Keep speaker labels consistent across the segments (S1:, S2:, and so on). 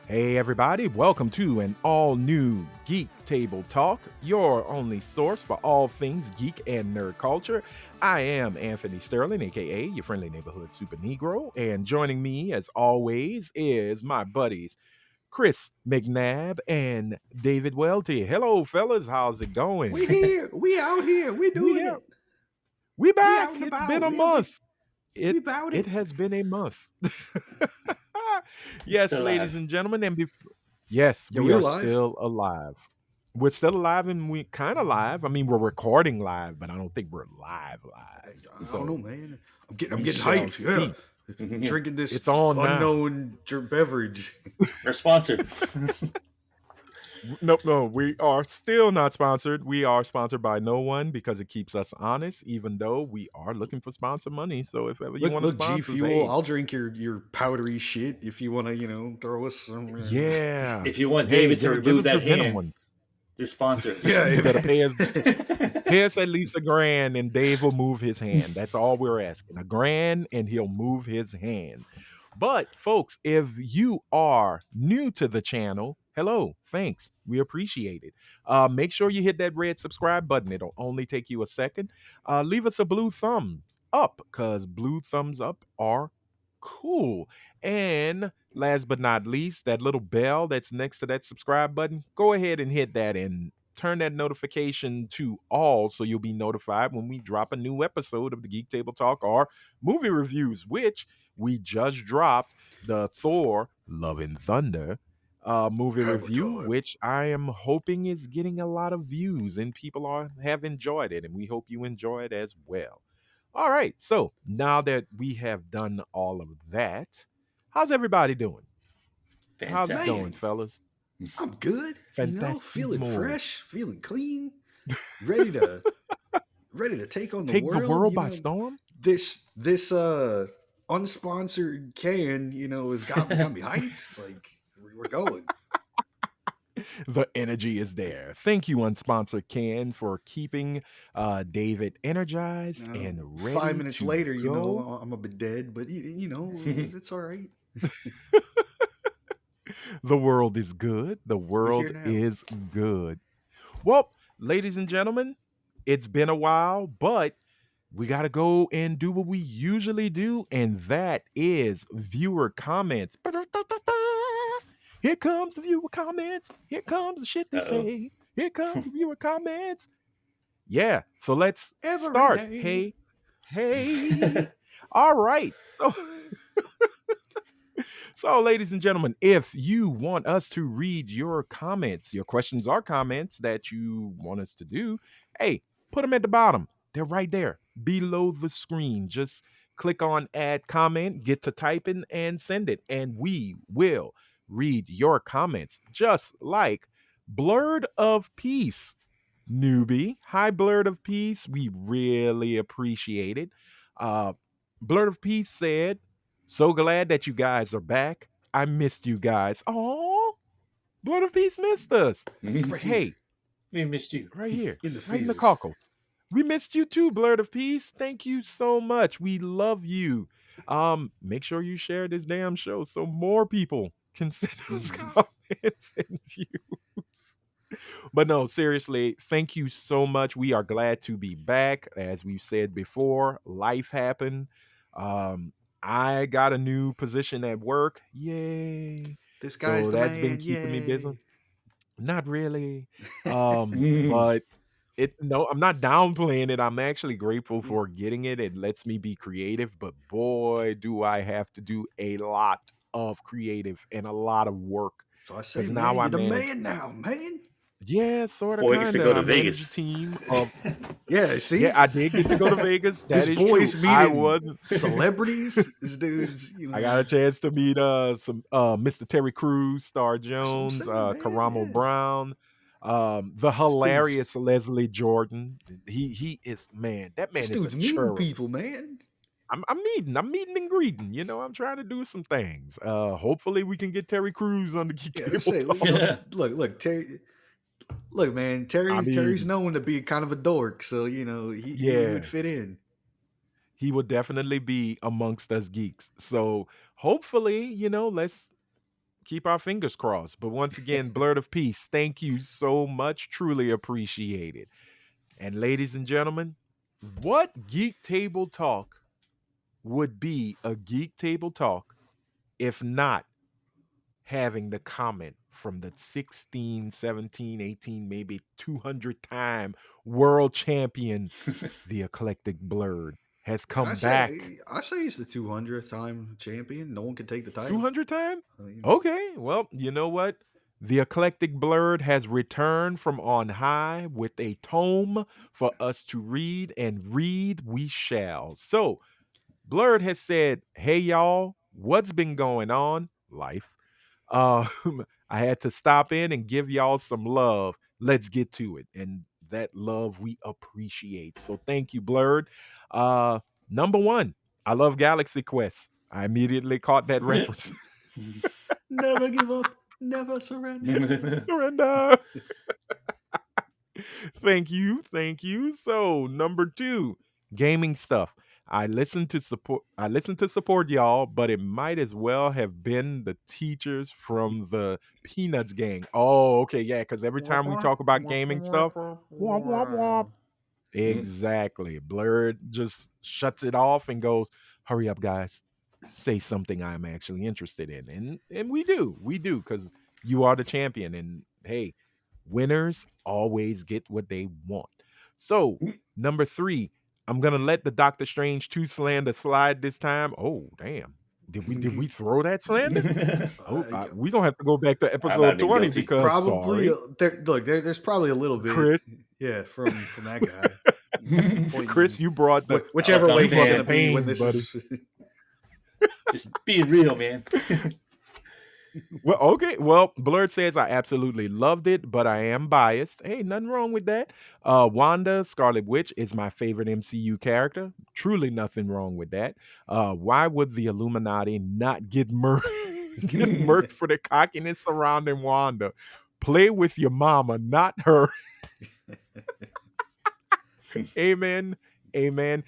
S1: Hey, everybody, welcome to an all new Geek Table Talk, your only source for all things geek and nerd culture. I am Anthony Sterling, aka your friendly neighborhood super Negro, and joining me, as always, is my buddies Chris McNabb and David Welty. Hello, fellas, how's it going?
S2: We here. We out here. We
S1: we
S2: doing
S1: out,
S2: it.
S1: we
S2: We out
S1: back.
S2: and
S1: It's been
S2: about.
S1: a
S2: Yeah, we
S1: month. It
S2: we bout
S1: it
S2: it.
S1: has been a month.
S3: It's
S1: Yes,
S3: still
S1: ladies
S3: alive.
S1: and gentlemen, and yes,
S2: Yeah,
S1: we
S2: we
S1: are
S2: alive.
S1: still alive. We're still alive and we kind of live. I mean, we're recording live, but I don't think we're live live.
S2: I don't know,
S1: So
S2: man. I'm
S1: we
S2: getting
S1: shall
S2: hyped. Yeah,
S1: see.
S2: drinking
S1: It's
S2: this
S1: on now.
S2: unknown beverage.
S3: We're sponsored.
S1: Nope, no, we are still not sponsored. We are sponsored by no one because it keeps us honest, even though we are looking for sponsor money. So if ever you want to
S2: Look, G
S1: sponsor us,
S2: Fuel.
S1: hey,
S2: I'll drink your powdery shit if you want to, throw us some.
S1: yeah.
S3: If you want
S1: Hey,
S3: David to
S1: give
S3: remove
S1: us the
S3: that
S1: venom
S3: hand,
S1: one.
S3: just sponsor us.
S2: Yeah,
S1: You better pay us.
S2: if,
S1: Pay us at least $1,000 and Dave will move his hand. That's all we're asking. $1,000 and he'll move his hand. But folks, if you are new to the channel, hello, thanks. We appreciate it. Make sure you hit that red subscribe button. It'll only take you a second. Leave us a blue thumbs up because blue thumbs up are cool. And last but not least, that little bell that's next to that subscribe button, go ahead and hit that and turn that notification to all so you'll be notified when we drop a new episode of the Geek Table Talk or movie reviews, which we just dropped the Thor Love and Thunder movie review,
S2: Avatar.
S1: which I am hoping is getting a lot of views and people have enjoyed it, and we hope you enjoy it as well. All right, so now that we have done all of that, how's everybody doing? How's it going,
S3: Fantastic.
S2: Man,
S1: fellas?
S2: I'm good. Feeling
S1: Fantastic.
S2: fresh, feeling clean, ready to ready to take on the
S1: Take the
S2: world.
S1: world by storm?
S2: This unsponsored can, has got me hyped. Like we're going.
S1: The energy is there. Thank you, unsponsored Can, for keeping David energized and
S2: Five
S1: ready
S2: minutes
S1: to
S2: later,
S1: go.
S2: I'm a bit dead, but it's all right.
S1: The world is good. The
S2: We're here
S1: world
S2: now.
S1: is good. Well, ladies and gentlemen, it's been a while, but we got to go and do what we usually do, and that is viewer comments. Here comes the viewer comments. Here comes the shit they
S3: Uh-oh.
S1: say. Here comes the viewer comments. Yeah, so let's
S2: Every
S1: start.
S2: day.
S1: Hey. All right. So, ladies and gentlemen, if you want us to read your comments, your questions or comments that you want us to do, hey, put them at the bottom. They're right there below the screen. Just click on add comment, get to typing, and send it. And we will read your comments, just like Blurred of Peace. Newbie. Hi, Blurred of Peace. We really appreciate it. Uh, Blurred of Peace said, so glad that you guys are back. I missed you guys. Oh, Blurred of Peace missed us.
S2: Right here
S1: Hey,
S3: We missed you.
S1: right here,
S2: in the
S1: right in the
S2: fields.
S1: cockles. We missed you too, Blurred of Peace. Thank you so much. We love you. Make sure you share this damn show so more people can send us comments and views. But no, seriously, thank you so much. We are glad to be back. As we've said before, life happened. Um, I got a new position at work. Yay.
S2: This guy's
S1: So
S2: the
S1: that's been
S2: man.
S1: keeping me busy.
S2: Yay.
S1: Not really.
S3: Mm.
S1: But I'm not downplaying it. I'm actually grateful for getting it. It lets me be creative, but boy, do I have to do a lot of creative and a lot of work.
S2: So I say,
S1: Because
S2: man,
S1: now I
S2: you're the
S1: manage.
S2: man now, man.
S1: Yeah, sort of,
S3: Boy gets
S1: kind
S3: to
S1: of.
S3: go to
S1: I manage a
S3: Vegas.
S1: team of.
S2: Yeah,
S1: Yeah,
S2: see,
S1: I did get to go to Vegas. That
S2: his
S1: is true.
S2: boys
S1: I
S2: meeting
S1: wasn't.
S2: celebrities. This dude's,
S1: I got a chance to meet some Mr. Terry Crews, Star
S2: that's what I'm
S1: Jones,
S2: saying, man.
S1: Karamo
S2: Yeah,
S1: Brown, the
S2: this dude's
S1: hilarious Leslie Jordan. He is that
S2: this
S1: man is a
S2: dude's meeting
S1: cherub.
S2: people, man.
S1: I'm meeting and greeting. I'm trying to do some things. Hopefully we can get Terry Crews on the Geek
S2: Yeah,
S1: Table
S2: let's say,
S1: Talk.
S2: look, Terry. Look, man,
S1: I
S2: Terry's
S1: mean,
S2: known to be kind of a dork, so he would
S1: yeah.
S2: fit in.
S1: He would definitely be amongst us geeks. So hopefully, let's keep our fingers crossed. But once again, Blurred of Peace, thank you so much. Truly appreciate it. And ladies and gentlemen, what Geek Table Talk would be a Geek Table Talk if not having the comment from the 16, 17, 18, maybe 200-time world champion, the eclectic Blurred, has
S2: I
S1: come back.
S2: say I say he's the 200th time champion. No one can take the title.
S1: 200 times?
S2: I mean,
S1: Okay, well, you know what? The eclectic Blurred has returned from on high with a tome for us to read, and read we shall. So, Blurred has said, "Hey y'all, what's been going on? Life. I had to stop in and give y'all some love. Let's get to it." And that love we appreciate. So thank you, Blurred. Uh, Number one, I love Galaxy Quest. I immediately caught that reference.
S2: never give up, never surrender.
S1: Surrender. Thank you. Thank you. So, number two, gaming stuff. I listen to support y'all, but it might as well have been the teachers from the Peanuts gang. Oh, okay, yeah, because every time we talk about gaming stuff, womp womp womp. Exactly. Blurred just shuts it off and goes, "Hurry up, guys. Say something I'm actually interested in." And we do, because you are the champion. And hey, winners always get what they want. So, number three, I'm gonna let the Doctor Strange 2 slander slide this time. Oh, damn. Did we throw that slander? Oh,
S2: Uh,
S1: we gonna have to go back to
S3: I might have
S1: episode
S3: been
S1: 20
S3: guilty.
S1: because
S2: Probably
S1: sorry,
S2: there's probably a little bit,
S1: Chris.
S2: yeah, from that guy.
S1: Chris,
S2: Pointing
S1: you brought the
S2: whichever
S3: not a
S2: way he's
S3: fan.
S2: gonna be when
S1: Pain,
S2: this
S1: buddy.
S2: is.
S3: Just being real, man.
S1: Well, okay. Well, Blurred says I absolutely loved it, but I am biased. Hey, nothing wrong with that. Wanda, Scarlet Witch, is my favorite MCU character. Truly nothing wrong with that. Why would the Illuminati not get get murked for the cockiness surrounding Wanda? Play with your mama, not her. Amen. Amen.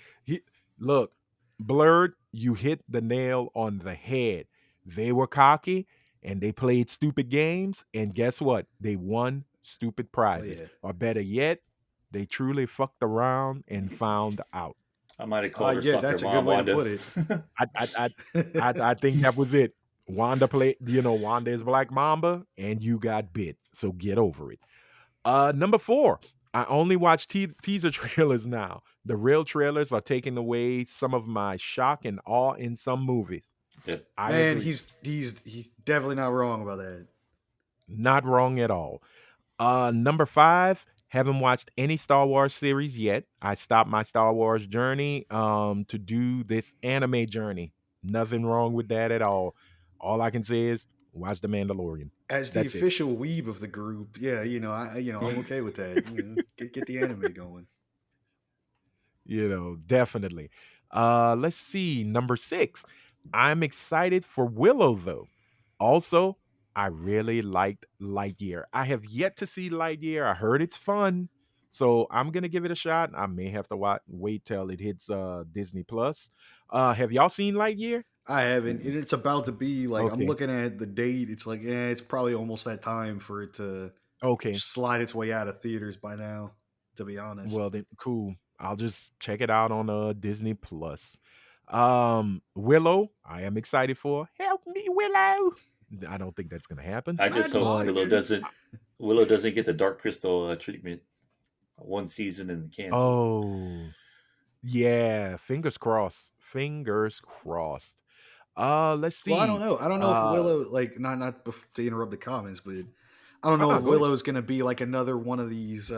S1: Look, Blurred, you hit the nail on the head. They were cocky and they played stupid games. And guess what? They won stupid
S2: Oh
S1: prizes.
S2: yeah.
S1: Or better yet, they truly fucked around and found out.
S3: I might have called her
S2: Yeah,
S3: sucker
S2: that's a good
S3: mom,
S2: way to
S3: Wanda.
S2: put it.
S1: I I I I think that was it. Wanda played, Wanda is Black Mamba, and you got bit. So get over it. Number four, I only watch teaser trailers now. The real trailers are taking away some of my shock and awe in some movies.
S3: Yep.
S1: I
S2: Man,
S1: agree.
S2: he's definitely not wrong about that.
S1: Not wrong at all. Number five, haven't watched any Star Wars series yet. I stopped my Star Wars journey to do this anime journey. Nothing wrong with that at all. All I can say is watch The Mandalorian.
S2: As the
S1: That's it.
S2: official weeb of the group, yeah, I'm okay with that. Get the anime going.
S1: Definitely. Let's see. Number six. I'm excited for Willow though. Also, I really liked Lightyear. I have yet to see Lightyear. I heard it's fun. So I'm gonna give it a shot. I may have to wait till it hits Disney Plus. Have y'all seen Lightyear?
S2: I haven't, and it's about to be like I'm
S1: Okay.
S2: looking at the date. It's like, yeah, it's probably almost that time for it to
S1: Okay.
S2: slide its way out of theaters by now. To be honest,
S1: Well then, cool. I'll just check it out on Disney Plus. Willow, I am excited for. Help me, Willow. I don't think that's gonna happen.
S3: I
S2: my
S3: just hope
S1: But
S2: daughters.
S3: Willow doesn't get the Dark Crystal treatment. One season and cancel.
S1: oh yeah, fingers crossed. Fingers crossed. Let's
S2: Well, I don't
S1: see.
S2: know. I don't know if
S1: Uh
S2: Willow, like, to interrupt the comments, but I don't know if
S1: Go ahead.
S2: Willow's going to be like another one of these.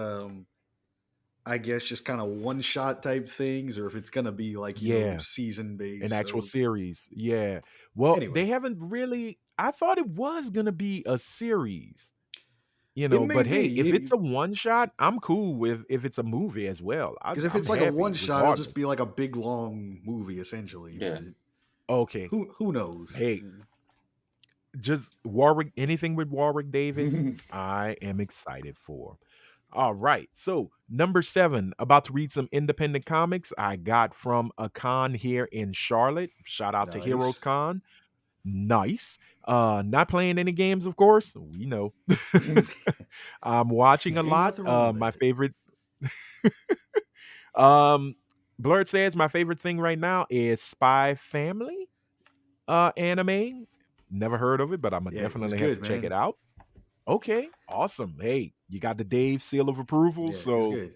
S2: I guess just kind of one shot type things, or if it's going to be like
S1: Yeah,
S2: season
S1: an
S2: based.
S1: actual
S2: So
S1: series. Yeah. Well,
S2: anyway,
S1: they haven't really. I thought it was gonna be a series.
S2: it may
S1: But hey, if it's
S2: be
S1: a one shot, I'm cool with if it's a movie as well.
S2: because if
S1: I'm
S2: it's like a one
S1: happy
S2: shot, it'll just
S1: regardless.
S2: be like a big long movie essentially.
S3: Yeah.
S2: But
S1: Okay.
S2: who knows?
S1: Hey, just Warwick, anything with Warwick Davis, I am excited for. All right. So, number seven, about to read some independent comics I got from a con here in Charlotte. Shout out to Heroes
S2: Nice.
S1: Con. Nice. Not playing any games, of course. We know. I'm watching a
S2: Ain't
S1: lot.
S2: nothing wrong with
S1: My
S2: that.
S1: favorite um Blurred says my favorite thing right now is Spy Family anime. Never heard of it, but I'm gonna
S2: Yeah, it's
S1: definitely have to
S2: good,
S1: check it
S2: man.
S1: out. Okay, awesome. Hey, you got the Dave seal of approval,
S2: Yeah, it's
S1: so
S2: good.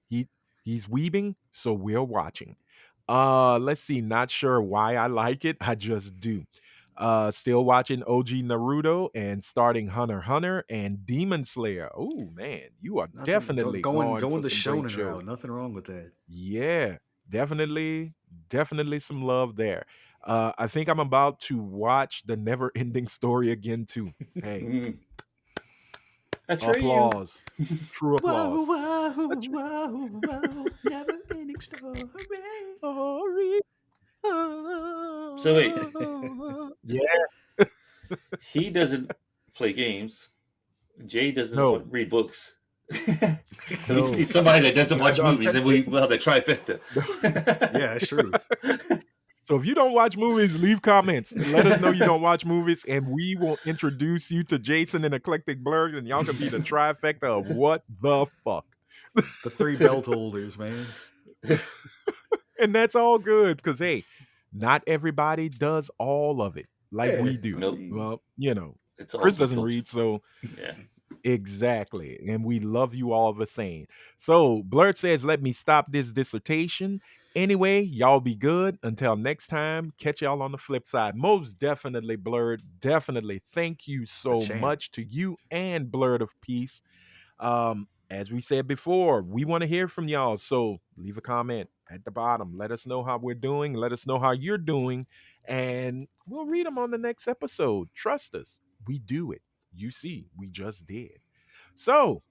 S1: he he's weebing, so we're watching. Let's see, not sure why I like it. I just do. Still watching OG Naruto and starting Hunter x Hunter and Demon Slayer. Oh man, you are
S2: Nothing
S1: definitely going
S2: going
S1: for
S2: the
S1: some great
S2: shonen
S1: shows.
S2: route. Nothing wrong with that.
S1: Yeah, definitely, definitely some love there. I think I'm about to watch the never ending story again too. Hey,
S3: Atreyu.
S1: applause. True
S2: Whoa,
S1: applause.
S2: whoa,
S1: A true
S2: whoa, whoa, never ending story.
S1: story.
S3: So wait,
S1: Yeah,
S3: he doesn't play games. Jay doesn't
S1: no,
S3: read books. So we just
S1: no.
S3: need somebody that doesn't
S2: Got
S3: watch
S2: to
S3: movies, and
S2: authentic.
S3: we'll have the trifecta.
S2: Yeah, that's true.
S1: So if you don't watch movies, leave comments. Let us know you don't watch movies, and we will introduce you to Jason and Eclectic Blurred, and y'all can be the trifecta of what the fuck.
S2: The three belt holders, man.
S1: And that's all good because hey, not everybody does all of it like
S2: Yeah,
S1: we do.
S2: I
S3: Nope,
S2: mean,
S1: Well,
S3: it's all
S1: Chris doesn't
S3: difficult.
S1: read, so
S3: Yeah.
S1: exactly. And we love you all the same. So Blurt says, let me stop this dissertation. Anyway, y'all be good. Until next time, catch y'all on the flip side. Most definitely, Blurred. Definitely. Thank you
S2: the
S1: so
S2: champ.
S1: much to you and Blurred of Peace. As we said before, we want to hear from y'all. So leave a comment at the bottom. Let us know how we're doing. Let us know how you're doing. And we'll read them on the next episode. Trust us. We do it. You see, we just did. So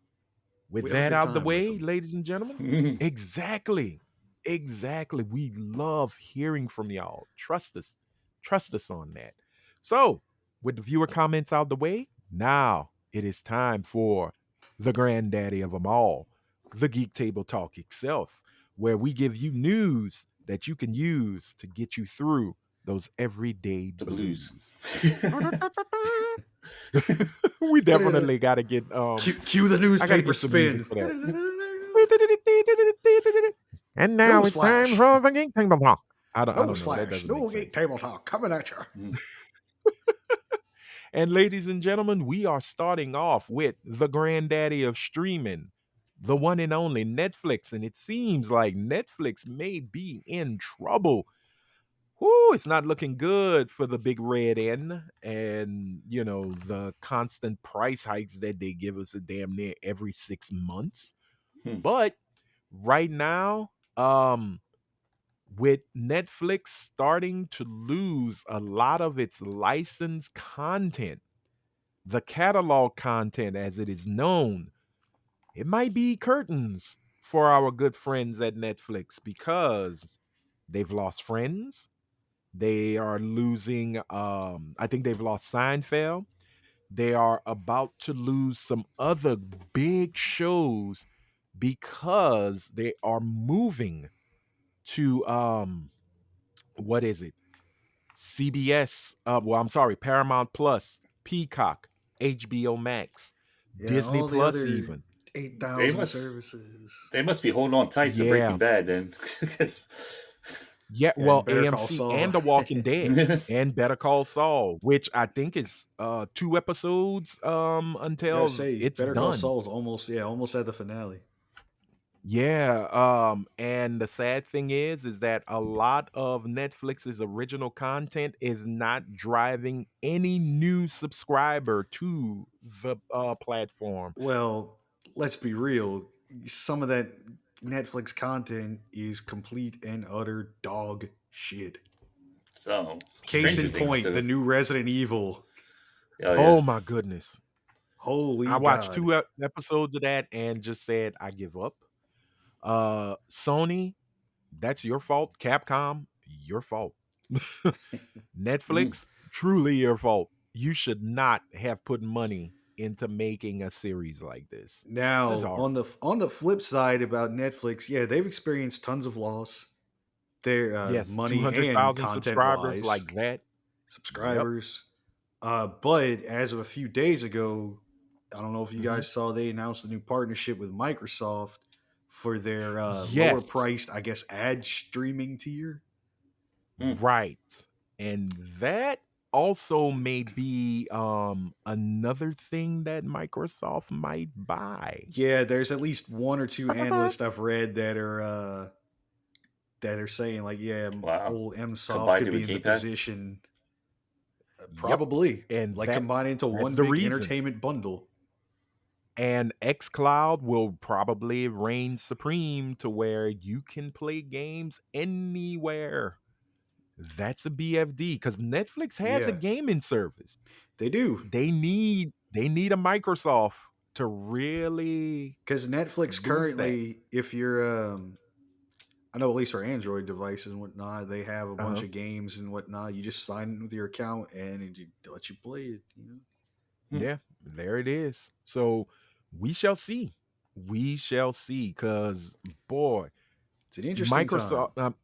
S1: with
S2: We have a
S1: that
S2: good
S1: out the
S2: time with
S1: way,
S2: them.
S1: ladies and gentlemen, exactly. Exactly. We love hearing from y'all. Trust us. Trust us on that. So, with the viewer comments out the way, now it is time for the granddaddy of them all, the Geek Table Talk itself, where we give you news that you can use to get you through those everyday
S3: The blues.
S1: blues. We definitely got to get
S2: Cue the
S1: I got to
S2: newspaper
S1: get some music
S2: spin.
S1: for that. And now it's time
S2: Newsflash.
S1: for the Geek Table Talk. I don't know. That
S2: Newsflash.
S1: doesn't make
S2: No Geek
S1: sense.
S2: Table Talk coming at you.
S3: Mm.
S1: And ladies and gentlemen, we are starting off with the granddaddy of streaming, the one and only Netflix. And it seems like Netflix may be in trouble. Whoo, it's not looking good for the big red N and, the constant price hikes that they give us a damn near every 6 months.
S3: Hmm.
S1: But right now, with Netflix starting to lose a lot of its licensed content, the catalog content as it is known, it might be curtains for our good friends at Netflix because they've lost Friends. They are losing, I think they've lost Seinfeld. They are about to lose some other big shows because they are moving to what is it? CBS, well, I'm sorry, Paramount Plus, Peacock, HBO Max,
S2: Yeah,
S1: Disney
S2: all the
S1: Plus,
S2: other
S1: even.
S3: They
S2: 8,000
S3: must
S2: services.
S3: they must be holding on tight to
S1: Yeah.
S3: Breaking Bad then. 'Cause-
S1: Yeah,
S2: Yeah,
S1: well,
S2: and Better Call
S1: AMC
S2: Saul.
S1: and The Walking Dead and Better Call Saul, which I think is 2 episodes
S2: Gotta
S1: until
S2: say,
S1: it's
S2: Better Call
S1: done.
S2: Saul's almost at the finale.
S1: Yeah, and the sad thing is that a lot of Netflix's original content is not driving any new subscriber to the platform.
S2: Well, let's be real. Some of that Netflix content is complete and utter dog shit.
S3: so
S2: Case
S3: Stranger
S2: in
S3: Things
S2: point, the
S3: too.
S2: new Resident Evil.
S3: Oh yeah.
S1: Oh my goodness. I
S2: Holy
S1: watched
S2: God.
S1: 2 episodes of that and just said I give up. Sony, that's your fault. Capcom, your fault.
S3: Mm.
S1: Netflix, truly your fault. You should not have put money into making a series like this. This is
S2: Now,
S1: horrible.
S2: on the flip side about Netflix, yeah, they've experienced tons of loss. Their
S1: Yes,
S2: money and
S1: 200,000
S2: content
S1: subscribers
S2: wise.
S1: like that. Yep.
S2: subscribers. But as of a few days ago, I don't know if you
S1: Hmm.
S2: guys saw, they announced a new partnership with Microsoft for their lower
S1: Yes.
S2: priced, I guess, ad streaming tier.
S3: Hmm.
S1: Right. And that also may be another thing that Microsoft might buy.
S2: Yeah, there's at least one or two analysts I've read that are saying like, yeah,
S3: Wow.
S2: old MSoft
S3: Combined
S2: could
S3: it
S2: be
S3: with
S2: in the
S3: Game Pass.
S2: position,
S1: Yep.
S2: probably
S1: And
S2: like combine into
S1: that's
S2: one
S1: the
S2: big
S1: reason.
S2: entertainment bundle.
S1: And xCloud will probably reign supreme to where you can play games anywhere. That's a BFD because Netflix has a
S2: Yeah,
S1: gaming service.
S2: they do.
S1: They need a Microsoft to really
S2: Because Netflix
S1: boost that.
S2: currently, if you're, I know at least for Android devices and whatnot, they have a bunch
S1: Uh-huh.
S2: of games and whatnot. You just sign in with your account and it lets you play it. You know,
S3: Hmm.
S1: Yeah, there it is. So we shall see. We shall see. Because boy,
S2: it's an interesting
S1: Microsoft
S2: time.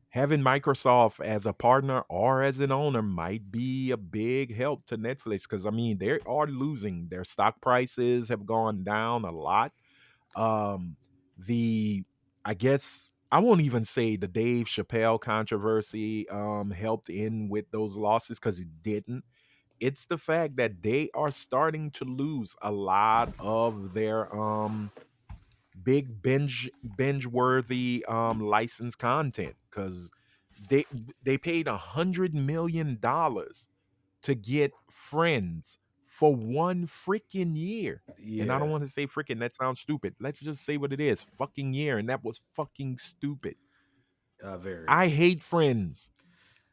S1: having Microsoft as a partner or as an owner might be a big help to Netflix. Because I mean, they are losing. Their stock prices have gone down a lot. Um, the I guess I won't even say the Dave Chappelle controversy helped in with those losses because it didn't. It's the fact that they are starting to lose a lot of their big binge worthy licensed content because they they paid $100 million to get Friends for one freaking year. And I don't
S2: Yeah,
S1: want to say freaking, that sounds stupid. Let's just say what it is, fucking year. And that was fucking stupid.
S2: very.
S1: I hate Friends.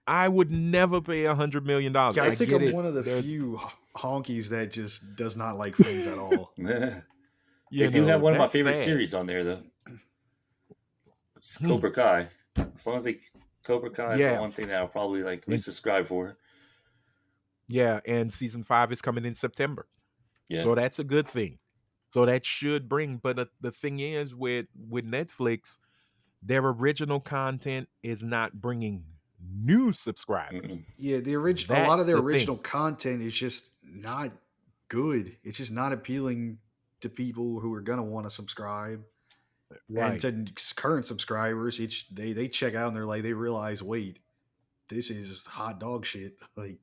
S1: I would never pay $100 million.
S2: Yeah, I
S1: I
S2: think
S1: get
S2: I'm
S1: it.
S2: one of the
S1: There's,
S2: few honkies that just does not like Friends at all.
S3: They do have one of my
S1: that's
S3: favorite
S1: sad.
S3: series on there, though. It's
S1: Hmm.
S3: Cobra Kai. As long as they Cobra Kai is the
S1: Yeah.
S3: one thing that I'll probably like
S1: And
S3: resubscribe for.
S1: yeah, and season 5 is coming in September.
S3: Yeah.
S1: So that's a good thing. So that should bring, but the thing is with Netflix, their original content is not bringing new subscribers.
S3: Mm-mm.
S2: Yeah, a lot of
S1: That's
S2: their
S1: the thing.
S2: original content is just not good. It's just not appealing to people who are gonna want to subscribe. And
S1: Right.
S2: to current subscribers, they check out and they're like, they realize, wait, this is hot dog shit. Like,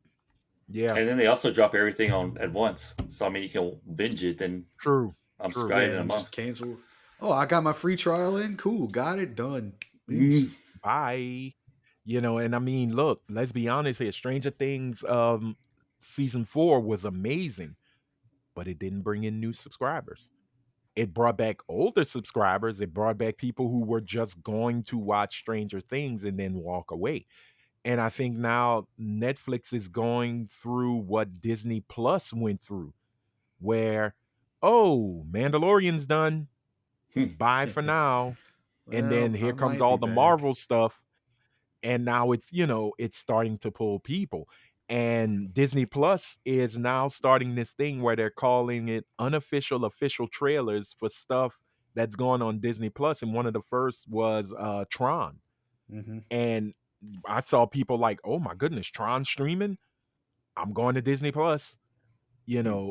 S1: Yeah.
S3: And then they also drop everything on at once. So I mean, you can binge it. Then
S1: True.
S3: I'm
S1: True.
S2: yeah,
S3: subscribed
S2: and
S3: in a
S2: then just
S3: month.
S2: cancel. Oh, I got my free trial in. Cool, got it done.
S3: Mm.
S2: Peace.
S1: Bye. And I mean, look, let's be honest here. Stranger Things season 4 was amazing, but it didn't bring in new subscribers. It brought back older subscribers. It brought back people who were just going to watch Stranger Things and then walk away. And I think now Netflix is going through what Disney Plus went through, where, oh, Mandalorian's done. Bye for now. And then
S2: Well, I
S1: here comes
S2: might
S1: all
S2: be
S1: the
S2: back.
S1: Marvel stuff. And now it's starting to pull people. And Disney Plus is now starting this thing where they're calling it unofficial official trailers for stuff that's going on Disney Plus. And one of the first was Tron.
S2: Hmm.
S1: And I saw people like, oh my goodness, Tron streaming? I'm going to Disney Plus,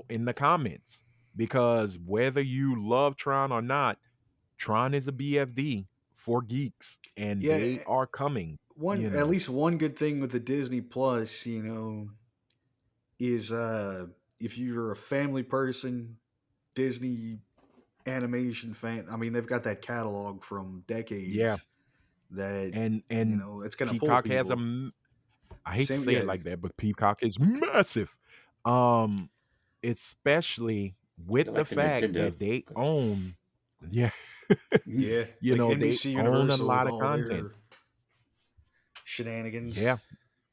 S1: in the comments. Because whether you love Tron or not, Tron is a BFD for geeks and
S2: Yeah,
S1: they are coming,
S2: one
S1: you
S2: at
S1: know.
S2: least one good thing with the Disney Plus, is if you're a family person, Disney animation fan. I mean, they've got that catalog from
S1: Yeah.
S2: decades that
S1: And
S2: it's gonna pull
S1: Peacock has
S2: people.
S1: I hate to
S2: Same,
S1: say it
S2: yeah,
S1: like that, but Peacock is massive. Um Especially with
S3: They're
S1: the
S3: like the
S1: fact
S3: Nintendo.
S1: that they own, yeah.
S2: yeah, like
S1: They
S2: NBC
S1: own a
S2: Universal with
S1: lot of
S2: all
S1: content.
S2: their shenanigans.
S1: Yeah.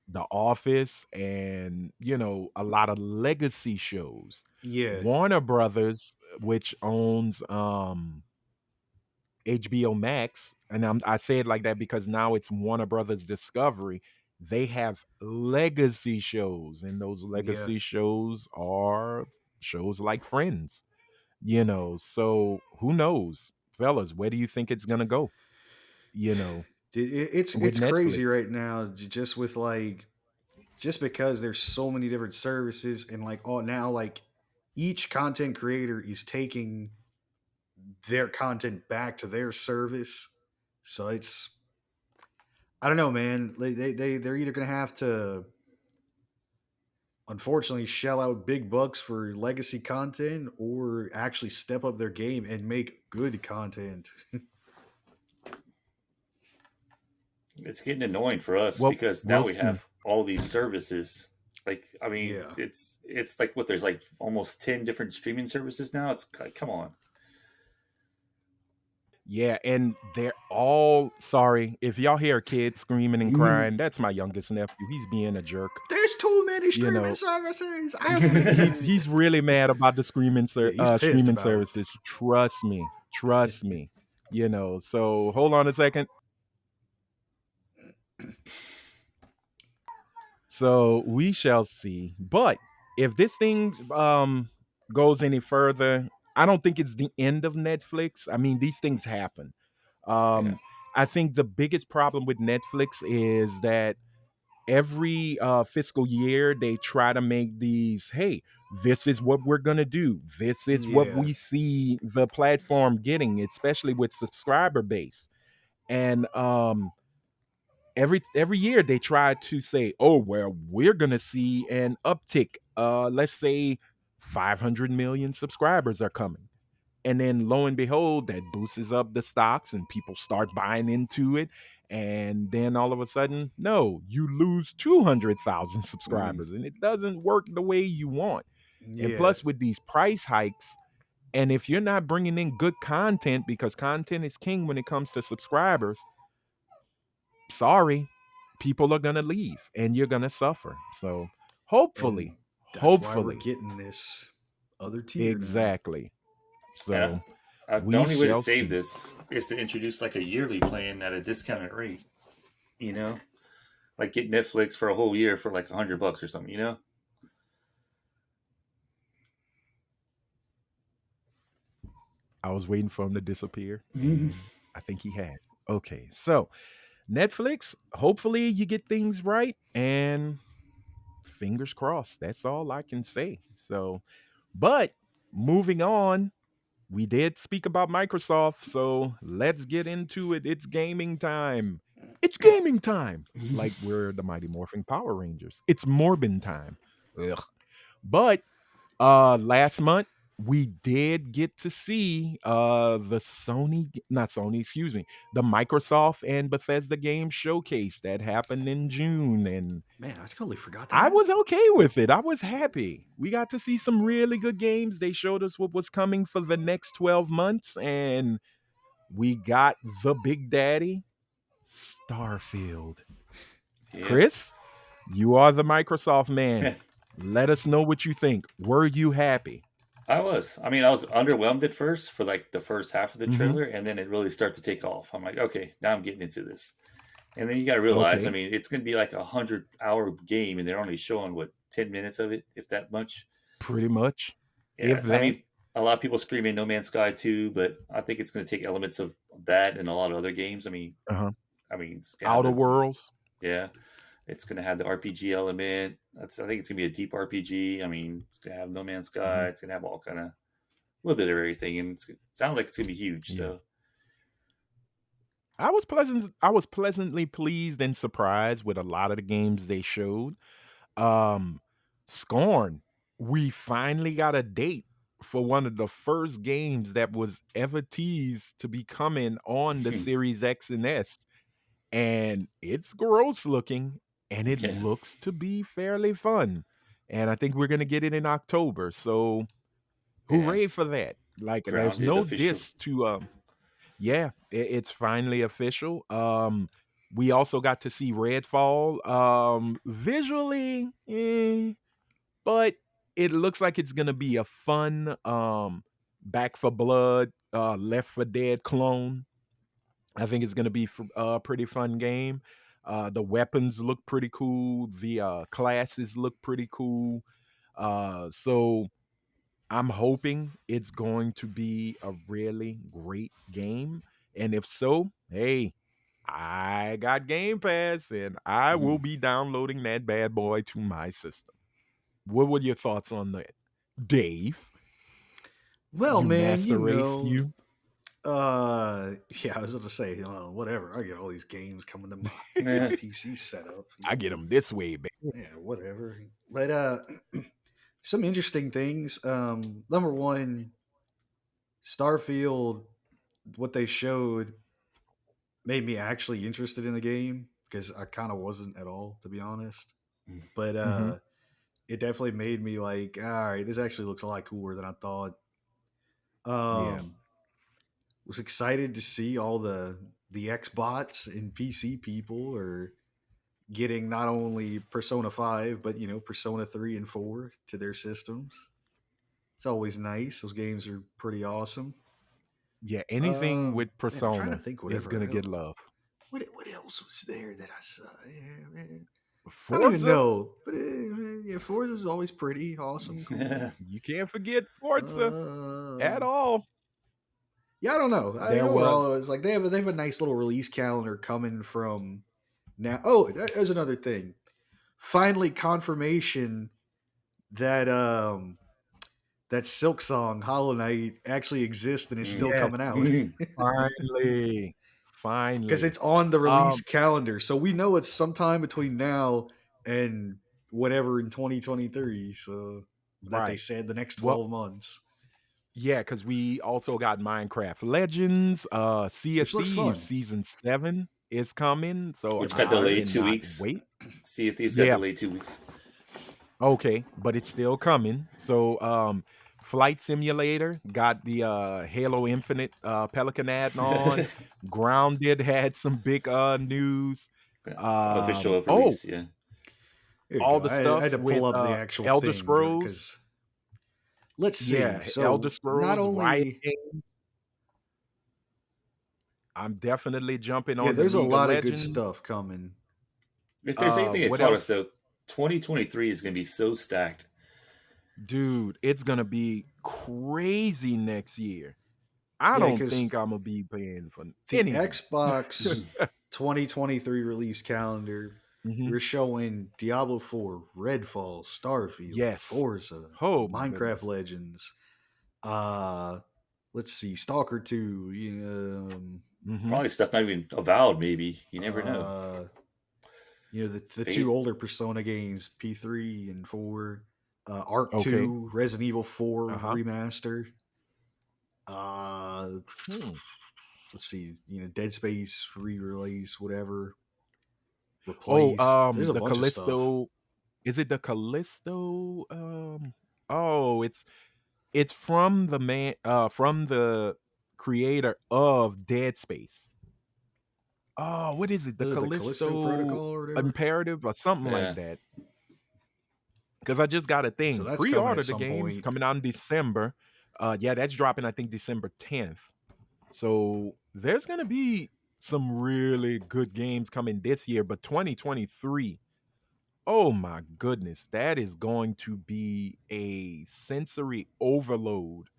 S1: The Office and, a lot of legacy shows.
S2: Yeah,
S1: Warner Brothers, which owns HBO Max, and I say it like that because now it's Warner Brothers Discovery. They have legacy shows, and those
S2: yeah.
S1: legacy shows are shows like Friends. So who knows, fellas? Where do you think it's gonna go? You know,
S2: It's
S1: with
S2: crazy
S1: Netflix.
S2: right now, just with like just because there's so many different services and like oh now like each content creator is taking their content back to their service. So it's I don't know, man. They're either gonna have to unfortunately shell out big bucks for legacy content or actually step up their game and make good content.
S3: It's getting annoying for us
S1: Well,
S3: because now
S1: we'll
S3: we
S1: see.
S3: have all these services. Like, I mean,
S2: Yeah.
S3: it's like what there's like almost 10 different streaming services now. It's like, come on.
S1: Yeah, and they're all sorry. If y'all hear kids screaming and
S3: Mhm.
S1: crying, that's my youngest nephew. He's being a jerk.
S2: There's too many
S1: You
S2: streaming
S1: know,
S2: services. I have to
S1: he's really mad about the
S2: Yeah, he's pissed
S1: streaming
S2: about
S1: services. Trust me. Trust me. So hold on a second. So we shall see. But if this thing goes any further, I don't think it's the end of Netflix. I mean, these things happen.
S3: Yeah.
S1: Um, I think the biggest problem with Netflix is that every fiscal year they try to make these, hey, this is what we're going to do. This
S2: it.
S1: is what
S2: Yeah.
S1: we see the platform getting, especially with subscriber base. And every year they try to say, oh well, we're gonna see an uptick. Let's say 500 million subscribers are coming. And then lo and behold, that boosts up the stocks and people start buying into it. And then all of a sudden, no, you lose 200,000
S3: Mhm.
S1: subscribers and it doesn't work the way you want. And
S2: Yeah.
S1: plus, with these price hikes, and if you're not bringing in good content, because content is king when it comes to subscribers, sorry, people are gonna leave and you're gonna suffer. So
S2: And
S1: hopefully,
S2: that's why we're
S1: hopefully,
S2: getting this other tier now.
S1: exactly.
S3: And
S1: So
S3: the
S1: we
S3: only way to
S1: shall
S3: save
S1: see.
S3: this is to introduce like a yearly plan at a discounted rate. You know, like get Netflix for a whole year for like $100 or something. You know.
S1: I was waiting for him to disappear,
S3: Mhm.
S1: and I think he has. Okay, so Netflix, hopefully you get things right, and fingers crossed. That's all I can say. So, but moving on, we did speak about Microsoft, so let's get into it. It's gaming time. It's gaming time. Like we're the Mighty Morphin Power Rangers. It's Morbin time. Ugh. But last month we did get to see the not Sony, excuse me, the Microsoft and Bethesda game showcase that happened in June, and
S2: Man, I totally forgot
S1: I
S2: that.
S1: was okay with it. I was happy. We got to see some really good games. They showed us what was coming for the next 12 months, and we got the Big Daddy, Starfield.
S3: Yeah.
S1: Chris, you are the Microsoft man. Let us know what you think. Were you happy?
S3: I was. I mean, I was underwhelmed at first for like the first half of the
S1: Hmm.
S3: trailer, and then it really started to take off. I'm like, okay, now I'm getting into this. And then you got to realize, I
S1: Okay,
S3: mean, it's going to be like 100-hour game, and they're only showing what 10 minutes of it, if that much.
S1: pretty much. If
S3: Yes, I
S1: that.
S3: mean, a lot of people screaming No Man's Sky 2, but I think it's going to take elements of that and a lot of other games.
S1: Uh-huh.
S3: I mean, it's gonna have
S1: Outer
S3: the
S1: Worlds.
S3: yeah, it's going to have the RPG element. I think it's going to be a deep RPG. I mean, it's going to have No Man's Sky.
S1: Hmm.
S3: It's going to have all kind of little bit of everything, and it sounds like it's gonna be huge.
S1: Yeah.
S3: So
S1: I was pleasantly pleased and surprised with a lot of the games they showed. Um Scorn, we finally got a date for one of the first games that was ever teased to be coming on the Series X and S. And it's gross looking and it
S3: yeah,
S1: looks to be fairly fun. And I think we're going to get it in October. So
S3: yeah,
S1: hooray for that. Like there's
S3: grounded
S1: no
S3: official.
S1: diss to yeah, it's finally official. We also got to see Redfall. Visually, but it looks like it's gonna be a fun Back for Blood, Left for Dead clone. I think it's gonna be a pretty fun game. The weapons look pretty cool. The classes look pretty cool. So I'm hoping it's going to be a really great game. And if so, hey, I got Game Pass and I will
S3: Mhm.
S1: be downloading that bad boy to my system. What were your thoughts on that, Dave?
S2: Well,
S1: You
S2: man,
S1: master race, you?
S2: yeah, I was going to say, whatever. I get all these games coming to my
S3: Yeah.
S2: PC setup.
S1: I get them this way, baby.
S2: Yeah, whatever. But some interesting things. Number one, Starfield, what they showed made me actually interested in the game because I kind of wasn't at all, to be honest. But
S1: Hmm.
S2: it definitely made me like, all right, this actually looks a lot cooler than I thought.
S1: Yeah.
S2: Um, was excited to see all the Xbots and PC people are getting not only Persona 5, but Persona 3 and 4 to their systems. It's always nice. Those games are pretty awesome.
S1: Yeah, anything with
S2: Man, I'm trying to
S1: Persona
S2: think
S1: is
S2: whatever
S1: gonna get
S2: else.
S1: love.
S2: What else was there that I saw? Yeah, man. I don't even
S1: Forza,
S2: know, but yeah, Forza is always pretty awesome, cool.
S1: you can't forget Forza at
S2: Um,
S1: all.
S2: yeah, I don't know.
S1: There was
S2: Overall, it's like they have a nice little release calendar coming from now. Oh, there's another thing. Finally, confirmation that that Silk Song Hollow Knight actually exists and is still
S1: yes,
S2: coming out
S3: Mhm.
S1: finally,
S2: because
S1: finally.
S2: it's on the release
S1: Um,
S2: calendar. So we know it's sometime between now and whatever in 2023. So that they
S1: right.
S2: said the next
S1: Well,
S2: 12 months,
S1: yeah, because we also got Minecraft Legends, Sea of
S2: which looks
S1: Thieves
S2: fun.
S1: season 7 is coming, so
S3: Which got
S1: I
S2: Okay.
S3: delayed two
S1: cannot
S3: weeks.
S1: wait.
S3: See if these got
S1: Yeah,
S3: delayed 2 weeks.
S1: okay, but it's still coming. So, Flight Simulator got the Halo Infinite Pelican add on. Grounded had some big news.
S3: Yeah, official of
S1: Oh,
S3: release. Yeah.
S2: There you
S1: all
S2: go.
S1: the
S2: I had
S1: stuff
S2: to
S1: with
S2: pull up the actual
S1: Elder
S2: thing
S1: Scrolls.
S2: because let's see.
S1: Yeah, Elder
S2: So not
S1: Scrolls, Riot
S2: only
S1: Games. I'm definitely jumping
S2: yeah,
S1: on the
S2: there's a
S1: League of
S2: lot of good
S1: Legends.
S2: stuff coming.
S3: If there's anything that
S1: What
S3: taught us
S1: else?
S3: though, 2023 is going to be so stacked.
S1: Dude, it's gonna be crazy next year. I
S2: Yeah,
S1: don't
S2: because
S1: think Imma be paying for
S2: the
S1: anything.
S2: Xbox 2023 release calendar,
S1: Mhm.
S2: we're showing Diablo 4, Redfall, Starfield,
S1: Yes.
S2: Forza,
S1: Oh my
S2: Minecraft
S1: goodness.
S2: Legends. Uh, let's see, Stalker 2.
S1: Mhm.
S3: Probably stuff not even avowed. Maybe you never know.
S2: Uh, the two
S3: Fate.
S2: older Persona games, P3 and 4. Arc
S1: Okay.
S2: 2, Resident Evil 4
S1: Uh-huh.
S2: remaster. Uh,
S1: Hmm.
S2: let's see, Dead Space re-release, whatever,
S1: Oh,
S2: replaced. There's a
S1: the
S2: bunch of stuff.
S1: Callisto, is it the Callisto? Oh, it's from from the creator of Dead Space. Oh, what is it? The
S2: Is it the Callisto
S1: Callisto
S2: Protocol or whatever?
S1: Imperative or something like
S3: Yeah.
S1: that. Because I just got a
S2: So
S1: thing.
S2: that's coming
S1: Pre-order
S2: at
S1: the
S2: some
S1: game. It's
S2: point.
S1: coming out in December. Yeah, that's dropping, I think, December 10th. So there's gonna be some really good games coming this year, but 2023, oh my goodness, that is going to be a sensory overload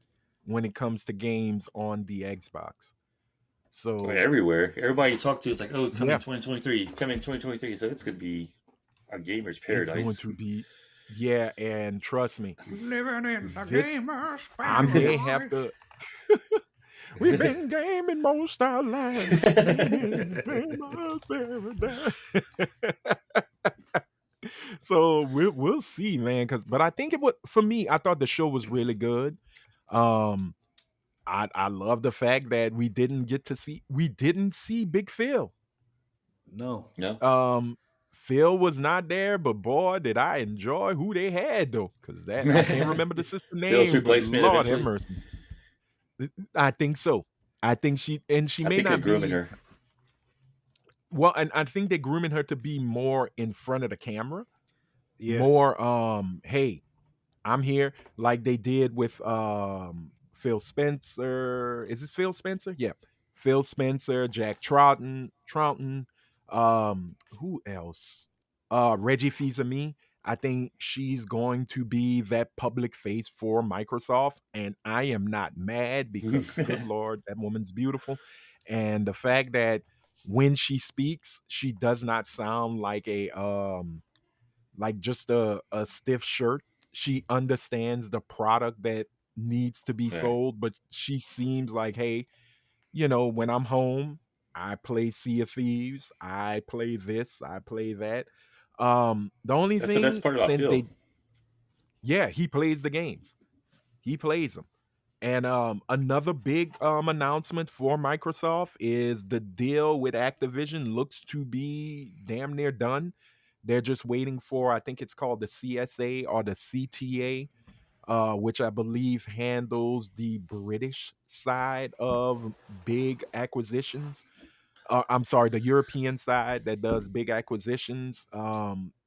S1: when it comes to games on the Xbox.
S3: I mean,
S1: So
S3: everywhere. Everybody you talk to is like, "Oh, coming
S1: yeah,
S3: 2023, coming 2023." So it's going to be a gamer's
S1: it's going
S3: paradise.
S1: to be, yeah, and trust me,
S2: Living in the
S1: this
S2: gamer's
S1: I may have
S2: paradise.
S1: to. We've been gaming most our lives, living in famous paradise. So we'll see, man. But I think it would for me. I thought the show was really good. Um, I love the fact that we didn't see Big Phil.
S2: No.
S3: No,
S1: Um, Phil was not there, but boy, did I enjoy who they had though, because that I can't remember the sister
S3: Phil's
S1: name, but
S3: replacement
S1: Lord have
S3: eventually.
S1: mercy. I think so. I think she
S3: I
S1: may
S3: think they're
S1: not
S3: grooming
S1: be
S3: her.
S1: well, and I think they're grooming her to be more in front of the camera,
S2: Yeah.
S1: more hey, I'm here, like they did with Phil Spencer. Is this Phil Spencer? Yeah. Phil Spencer, Jack Troughton, who else? Reggie Fils-Aimé. I think she's going to be that public face for Microsoft, and I am not mad because good lord, that woman's beautiful. And the fact that When she speaks, she does not sound like just a stiff shirt. She understands the product that needs to be
S3: Right.
S1: sold, but she seems like, hey, when I'm home, I play Sea of Thieves, I play this, I play that. The only
S3: That's the best
S1: thing
S3: part about
S1: since
S3: Phil.
S1: they yeah, he plays the games. He plays them. And another big announcement for Microsoft is the deal with Activision looks to be damn near done. They're just waiting for, I think it's called the CSA or the CTA, which I believe handles the British side of big acquisitions. I'm sorry, the European side that does big acquisitions.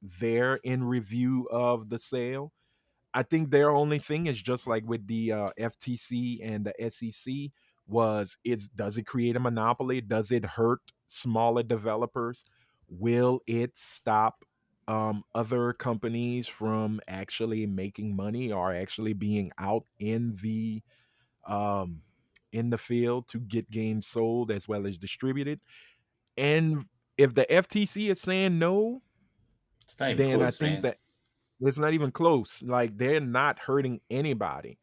S1: They're in review of the sale. I think their only thing is just like with the FTC and the SEC was it's does it create a monopoly? Does it hurt smaller developers? Will it stop other companies from actually making money or actually being out um, in the field to get games sold as well as distributed? And if the FTC is saying no,
S3: It's not even
S1: then I
S3: close,
S1: think
S3: man.
S1: that it's not even close. Like they're not hurting anybody.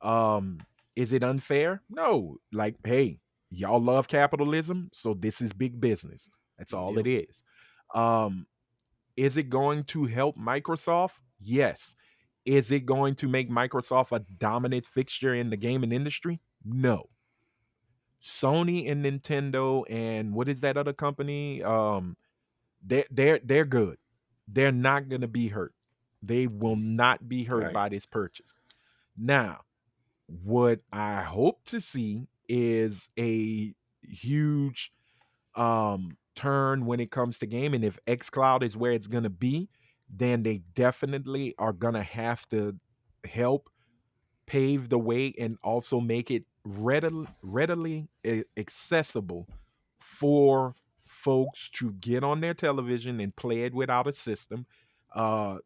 S1: Um, is it unfair? No. Like, hey, y'all love capitalism, so this is big business. That's all it
S2: Yep.
S1: is. Um, is it going to help Microsoft? Yes. Is it going to make Microsoft a dominant fixture in the gaming industry? No. Sony and Nintendo and what is that other company? They're good. They're not gonna be hurt. They will not be hurt
S3: Right.
S1: by this purchase. Now, what I hope to see is a huge turn when it comes to gaming. If xCloud is where it's gonna be, then they definitely are gonna have to help pave the way and also make it readily accessible for folks to get on their television and play it without a system.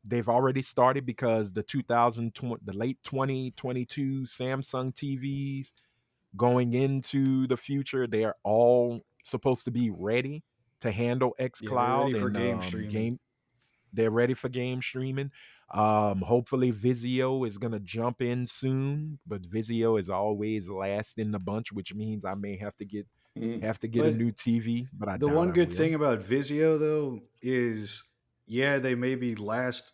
S1: They've already started because the 2020, the late 2022 Samsung TVs going into the future, they're all supposed to be ready to handle
S2: Yeah, they're ready
S1: xCloud
S2: for
S1: and
S2: game streaming.
S1: they're ready for game streaming. Hopefully Vizio is gonna jump in soon, but Vizio is always last in the bunch, which means I may
S3: Mm.
S1: have to get a
S2: But
S1: new TV, but I
S2: the
S1: doubt
S2: one
S1: I
S2: good
S1: will.
S2: thing about Vizio though is, yeah, they may be last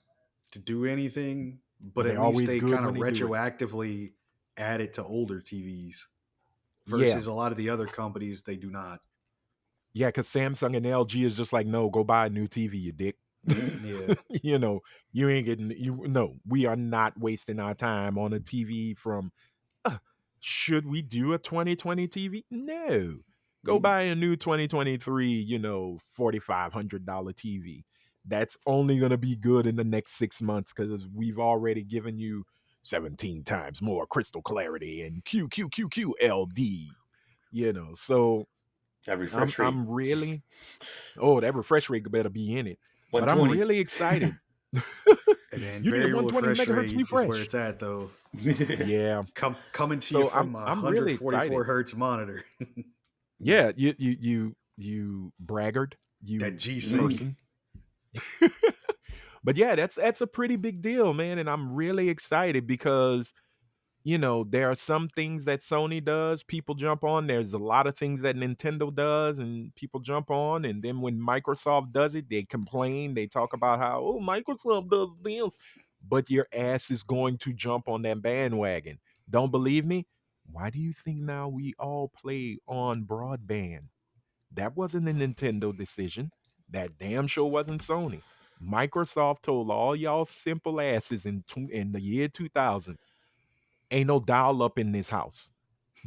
S2: to do anything, but
S1: But
S2: at
S1: they're
S2: least
S1: always
S2: they
S1: good
S2: kind
S1: when
S2: of
S1: they do it.
S2: retroactively add it to older TVs
S1: Yeah,
S2: versus a lot of the other companies they do not.
S1: yeah, because Samsung and LG is just like, no, go buy a new TV, you dick.
S3: Mm.
S2: Yeah.
S1: you know, you ain't getting you. No, we are not wasting our time on a TV from uh, should we do a 2020 TV? No. Go
S3: Mm.
S1: buy a new 2023, $4,500 TV. That's only going to be good in the next 6 months because we've already given you 17 times more crystal clarity and QQQQLD, So
S3: That
S1: I'm
S3: refresh rate.
S1: I'm really oh, that refresh rate better be in it. But I'm
S3: 120.
S1: really excited.
S2: And then
S1: You need a
S2: variable
S1: 120
S2: refresh
S1: megahertz
S2: rate is where
S1: refresh.
S2: it's at though.
S1: Yeah.
S2: Coming to you
S1: So
S2: from a
S1: I'm really excited.
S2: 144 hertz monitor.
S1: Yeah, you braggart,
S2: That
S1: you
S2: G
S3: Mm.
S2: Sync.
S1: person. But yeah, that's a pretty big deal, man, and I'm really excited because there are some things that Sony does, people jump on. There's a lot of things that Nintendo does, and people jump on. And then when Microsoft does it, they complain. They talk about how, oh, Microsoft does this, but your ass is going to jump on that bandwagon. Don't believe me? Why do you think now we all play on broadband? That wasn't a Nintendo decision. That damn sure wasn't Sony. Microsoft told all y'all simple asses in the year 2000, ain't no dial up in this house.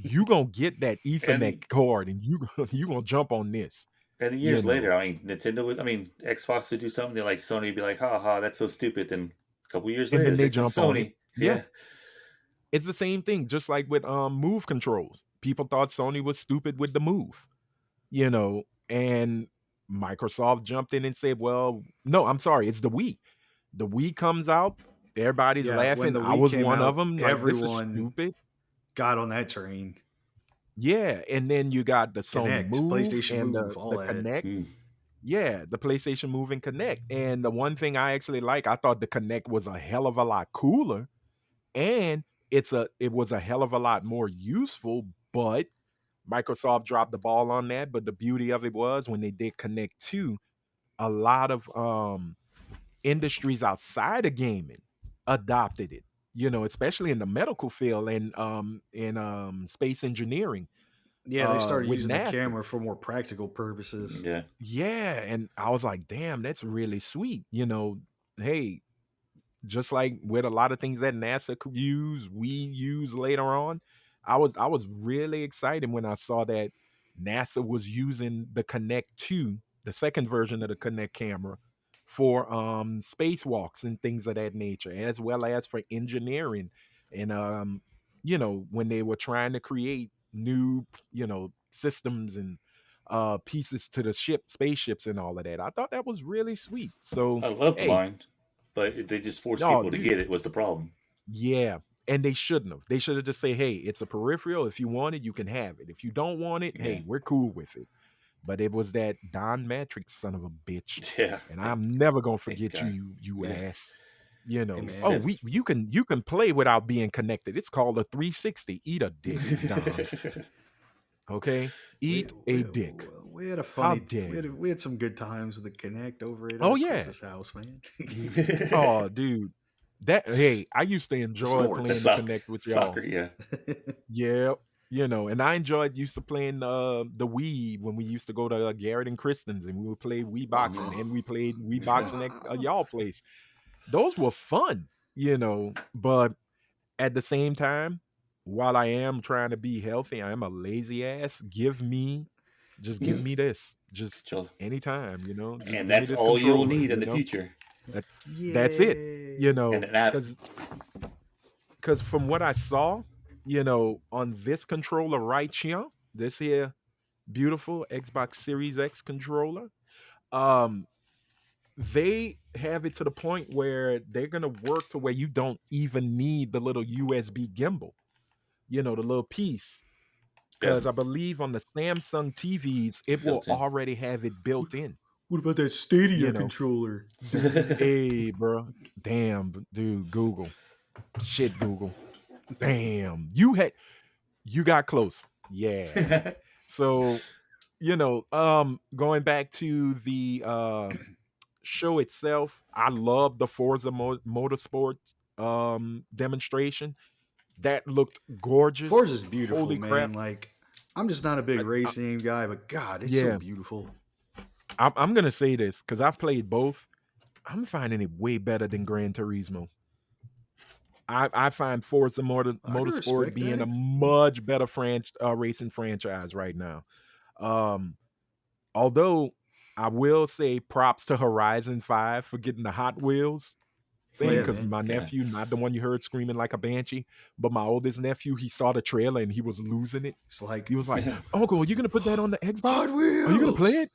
S1: You gonna get that Ethernet
S3: and
S1: cord, and you gonna jump on this.
S3: and
S1: You
S3: years later,
S1: know,
S3: I mean, Nintendo would, I mean, Xbox would do something. They like Sony would be like, "Ha ha, that's so stupid." Then a couple years
S1: and
S3: later,
S1: then they
S3: there comes
S1: jump on it.
S3: Sony.
S1: Yeah,
S3: Yeah.
S1: it's the same thing. Just like with Move controls, people thought Sony was stupid with the Move. And Microsoft jumped in and said, "Well, no, I'm sorry, it's the Wii. The Wii comes out, everybody's
S2: Yeah, when
S1: laughing.
S2: the
S1: I
S2: Wii
S1: was
S2: came
S1: one of
S2: out,
S1: them. Like this is
S2: everyone
S1: stupid."
S2: got on that train.
S1: Yeah, and then you got the Sony
S2: Connect,
S1: Move
S2: PlayStation
S1: and
S2: Move, all
S1: the
S2: that.
S1: Connect.
S3: Mm.
S1: Yeah, the PlayStation Move and Connect. And the one thing I actually like, I thought the Connect was a hell of a lot cooler, and it was a hell of a lot more useful, but Microsoft dropped the ball on that. But the beauty of it was when they did Connect 2, a lot of industries outside of gaming adopted it. Especially in the medical field and in space engineering
S2: Yeah, they started
S1: with
S2: using the
S1: NASA.
S2: camera for more practical purposes.
S3: Yeah.
S1: Yeah, and I was like, damn, that's really sweet. Hey, just like with a lot of things that NASA could use, we use later on. I was really excited when I saw that NASA was using the Connect 2, the second version of the Connect camera, for spacewalks and things of that nature, as well as for engineering and when they were trying to create new, systems and pieces to the spaceships and all of that. I thought that was really sweet. So
S3: I loved
S1: hey,
S3: mine, but they just forced
S1: no,
S3: people to
S1: dude.
S3: get it was the problem.
S1: Yeah. And they shouldn't have. They should have just say, hey, it's a peripheral. If you want it, you can have it. If you don't want it,
S3: Yeah.
S1: hey, we're cool with it. But it was that Don Matrix son of a bitch.
S3: Yeah.
S1: And I'm never gonna
S3: Thank
S1: forget you,
S3: God.
S1: you
S3: Yeah.
S1: ass.
S2: Hey
S3: He
S1: Oh,
S2: man,
S3: says.
S1: you can play without being connected. It's called a 360. Eat a dick, Don. Okay?
S2: we
S1: Eat
S2: we,
S1: a dick.
S2: we had a
S1: How
S2: funny
S1: dare you?
S2: we had some good times with the Connect over at
S1: Oh yeah.
S2: Chris's house, man.
S1: Oh, dude. I used to
S2: The
S1: enjoy
S3: the
S1: playing
S2: sports.
S1: the
S3: sock
S1: Connect with
S3: soccer,
S1: y'all.
S3: yeah.
S1: Yeah, and I enjoyed used to playing the Wii when we used to go to Garrett and Kristen's and we would play Wii boxing and we played Wii boxing at y'all place. Those were fun, but at the same time, while I am trying to be healthy, I am a lazy ass. Just give me this, just
S3: So-
S1: anytime, just
S3: and
S1: give me
S3: that's
S1: this
S3: all you'll
S1: controller,
S3: need in the future.
S1: That that's it,
S2: Yay!
S3: And an app.
S1: because from what I saw, on this controller right here, this here beautiful Xbox Series X controller, um, they have it to the point where they're gonna work to where you don't even need the little USB gimbal, the little piece.
S3: Yeah.
S1: Because I believe on the Samsung TVs, it will
S3: Built in.
S1: already have it built in.
S2: What about that Stadia
S1: You know,
S2: controller?
S1: hey, bro, damn, dude, Google, shit, Google, damn, you got close, yeah. So going back to the show itself, I love the Forza Motorsports demonstration. That looked gorgeous.
S2: Forza's beautiful,
S1: Holy crap!
S2: man. Like, I'm just not a big
S1: I,
S2: racing guy, but God, it's so
S1: yeah,
S2: beautiful.
S1: I'm gonna say this because I've played both. I'm finding it way better than Gran Turismo. I find Forza
S2: I can
S1: Motorsport
S2: respect
S1: being a
S2: that.
S1: much better racing franchise right now. Um, Although I will say props to Horizon 5 for getting the Hot Wheels
S2: Oh
S1: thing
S2: yeah,
S1: because
S2: man.
S1: my
S3: Yeah.
S1: nephew, not the one you heard screaming like a banshee, but my oldest nephew, he saw the trailer and he was losing it.
S2: It's like
S1: He was like, Uncle, are you gonna put that on the
S2: Hot
S1: Xbox? Are you gonna play
S2: Wheels.
S1: it?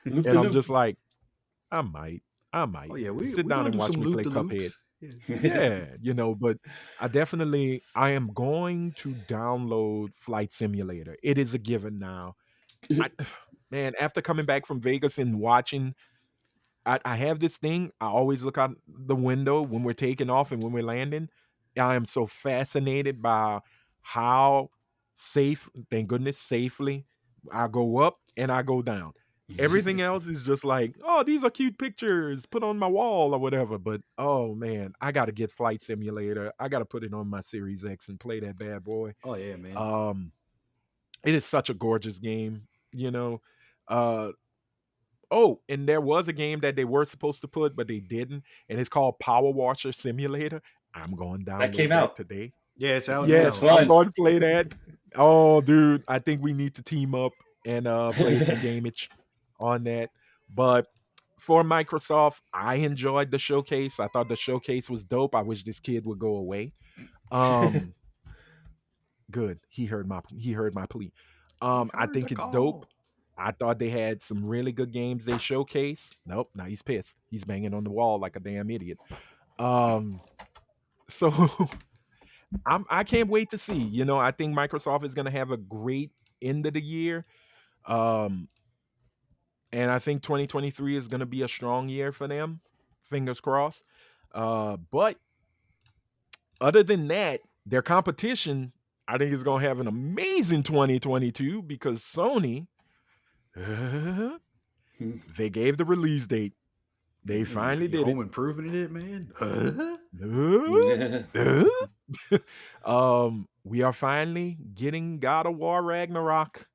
S3: Loop
S1: And
S3: the
S1: I'm
S3: loop.
S1: just like, I might. I
S2: Oh
S1: might.
S2: yeah,
S1: Sit
S2: we
S1: down
S2: gonna
S1: and
S2: do
S1: watch
S2: some
S1: me
S2: loop
S1: play
S2: de
S1: Cuphead.
S2: loops. Yeah.
S1: Yeah, but I am going to download Flight Simulator. It is a given now. I man, after coming back from Vegas and watching I have this thing. I always look out the window when we're taking off and when we're landing. I am so fascinated by how safe, thank goodness, safely I go up and I go down. Everything else is just like, oh, these are cute pictures, put on my wall or whatever. But oh man, I gotta get Flight Simulator. I gotta put it on my Series X and play that bad boy.
S2: Oh yeah, man.
S1: Um, it is such a gorgeous game, you know. Uh Oh, and there was a game that they were supposed to put, but they didn't, and it's called Power Washer Simulator. I'm going to
S3: That
S1: download
S3: came
S1: that
S3: out.
S1: today.
S2: Yeah, it's out
S3: It's
S1: Yes,
S2: now.
S1: I'm
S3: fun.
S1: going to play that. Oh, dude, I think we need to team up and play some gamage on that. But for Microsoft, I enjoyed the showcase. I thought the showcase was dope. I wish this kid would go away. Um, good. He heard my plea.
S2: He
S1: I
S2: heard the
S1: think it's dope.
S2: call.
S1: I thought they had some really good games they showcase. Nope, now he's pissed. He's banging on the wall like a damn idiot. Um, so I can't wait to see. I think Microsoft is going to have a great end of the year. Um, and I think 2023 is going to be a strong year for them. Fingers crossed. But other than that, their competition, I think, is going to have an amazing 2022 because Sony, they gave the release date. They finally
S2: You
S1: did it.
S2: home improvement in it, man.
S1: We are finally getting God of War Ragnarok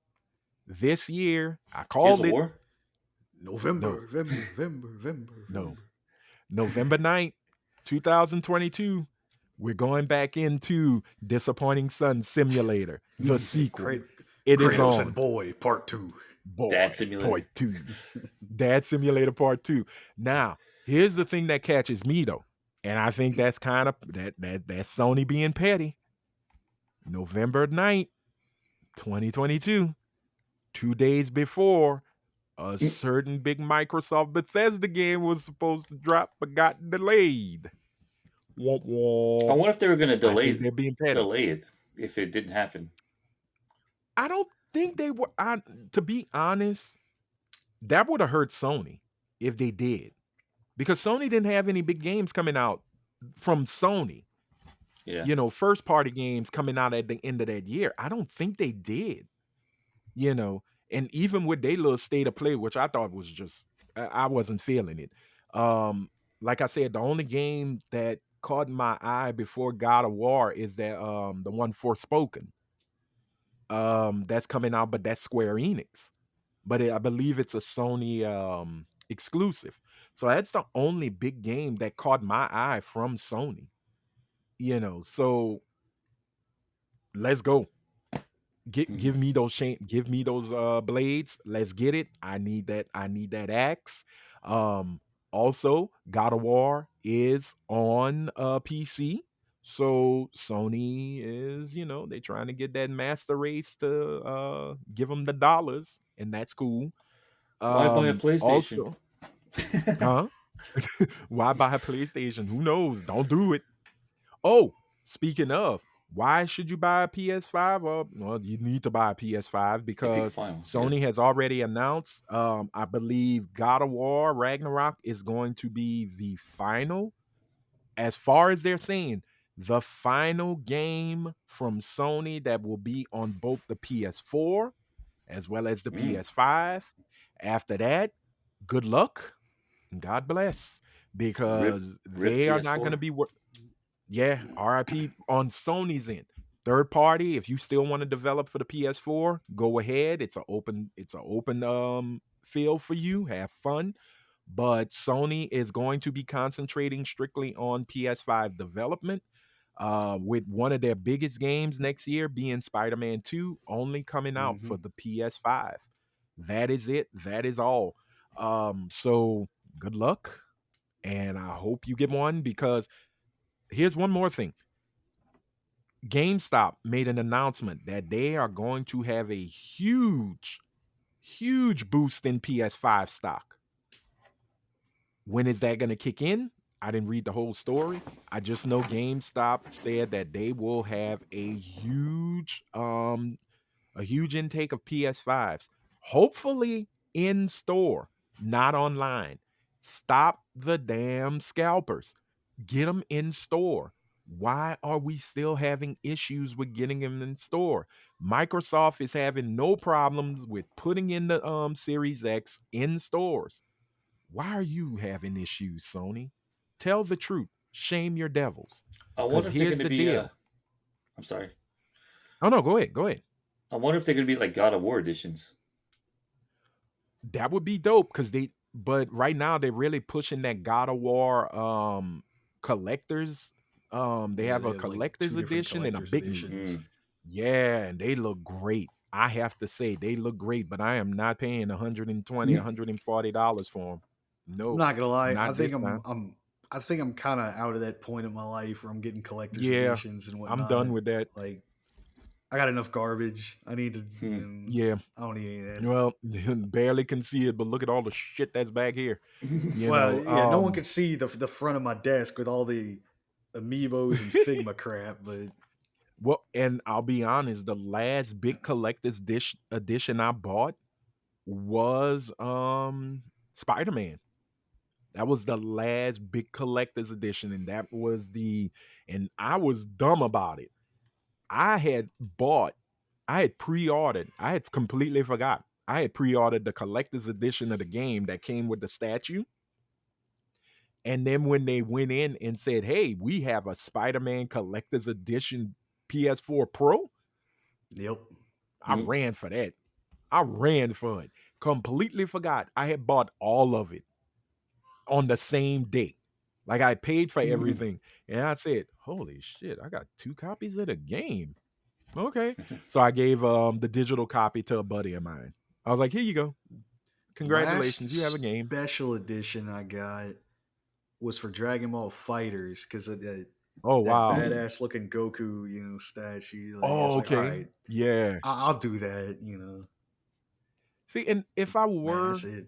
S1: this year. I
S3: Gears
S1: called
S3: of
S1: it.
S3: War.
S1: No,
S2: November.
S1: no. November 9th, 2022. We're going back into Disappointing Son Simulator, the sequel. It is
S2: Kratos and
S1: on.
S2: Boy Part 2.
S1: Boy,
S3: Dad Simulator.
S1: Part 2. Dad Simulator Part 2. Now, here's the thing that catches me though. And I think that's kind of that's Sony being petty. November 9th, 2022, 2 days before a certain big Microsoft Bethesda game was supposed to drop but got delayed. Womp
S3: I
S1: womp.
S3: wonder if they were going to
S1: I think they're being petty.
S3: delay it if it didn't happen.
S1: I don't think they were. To be honest, that would have hurt Sony if they did, because Sony didn't have any big games coming out from Sony.
S3: Yeah.
S1: First party games coming out at the end of that year. I don't think they did. And even with their little state of play, which I thought was just, I wasn't feeling it. Like I said, the only game that caught my eye before God of War is that the one Forspoken. That's coming out, but that's Square Enix. But I believe it's a Sony exclusive. So that's the only big game that caught my eye from Sony. So let's go. Give me those give me those blades. Let's get it. I need that axe. Also, God of War is on PC. So Sony is, they're trying to get that master race to give them the dollars, and that's cool.
S3: Why buy a PlayStation?
S1: Also, huh? Why buy a PlayStation? Who knows? Don't do it. Oh, speaking of, why should you buy a PS5? Well, you need to buy a PS5
S3: If you can
S1: because
S3: find one.
S1: Sony has already announced, I believe God of War Ragnarok is going to be the final, as far as they're saying, the final game from Sony that will be on both the PS4 as well as the PS5. After that, good luck and God bless, because
S3: Rip
S1: they are not going to
S3: PS4.
S1: be yeah, RIP on Sony's end. Third party, if you still want to develop for the PS4, go ahead. It's an open field for you. Have fun. But Sony is going to be concentrating strictly on PS5 development. With one of their biggest games next year being Spider-Man 2 only coming out for the PS5. That is it. That is all. So good luck. And I hope you get one, because here's one more thing. GameStop made an announcement that they are going to have a huge boost in PS5 stock. When is that going to kick in? I didn't read the whole story. I just know GameStop said that they will have a huge intake of PS5s. Hopefully in store, not online. Stop the damn scalpers. Get them in store. Why are we still having issues with getting them in store? Microsoft is having no problems with putting in the Series X in stores. Why are you having issues, Sony? Tell the truth. Shame your devils.
S3: I
S1: Because
S3: wonder if they're
S1: here's
S3: going to
S1: the
S3: be.
S1: deal.
S3: I'm sorry.
S1: Oh no, go ahead. Go ahead.
S3: I wonder if they're going to be like God of War editions.
S1: That would be dope, but right now they're really pushing that God of War collectors. They have a
S2: Like
S1: collector's
S2: two different
S1: edition and a
S2: collector's
S1: big
S2: editions.
S1: yeah, and they look great. I have to say they look great, but I am not paying $120, $140 for them.
S2: I'm
S1: No,
S2: not gonna lie.
S1: not this time.
S2: I think I'm kind of out of that point in my life where I'm getting collector's
S1: Yeah,
S2: editions and
S1: I'm
S2: whatnot.
S1: done with that.
S2: Like, I got enough garbage. I need to.
S1: Yeah.
S2: I don't need any of that.
S1: Well, barely can see it, but look at all the shit that's back here.
S2: Well, yeah, no one could see the front of my desk with all the amiibos and Figma crap, but
S1: Well, and I'll be honest, the last big collector's edition I bought was Spider-Man. That was the last big collector's edition, and that was the and I was dumb about it. I had bought, I had pre-ordered, I had completely forgot. I had pre-ordered the collector's edition of the game that came with the statue. And then when they went in and said, "Hey, we have a Spider-Man collector's edition PS4 Pro,"
S2: Yep.
S1: I ran for that. I ran for it. Completely forgot I had bought all of it on the same day. Like I paid for everything. And I said, "Holy shit, I got 2 copies of the game." Okay. So I gave the digital copy to a buddy of mine. I was like, "Here you go.
S2: Last
S1: Congratulations, you have a game."
S2: special edition I got was for Dragon Ball Fighters because of
S1: Oh,
S2: that
S1: wow.
S2: badass looking Goku, statue. Like it's
S1: Oh,
S2: like, all
S1: okay.
S2: right,
S1: Yeah.
S2: I'll do that.
S1: See, and if I
S2: Man,
S1: were,
S2: that's it.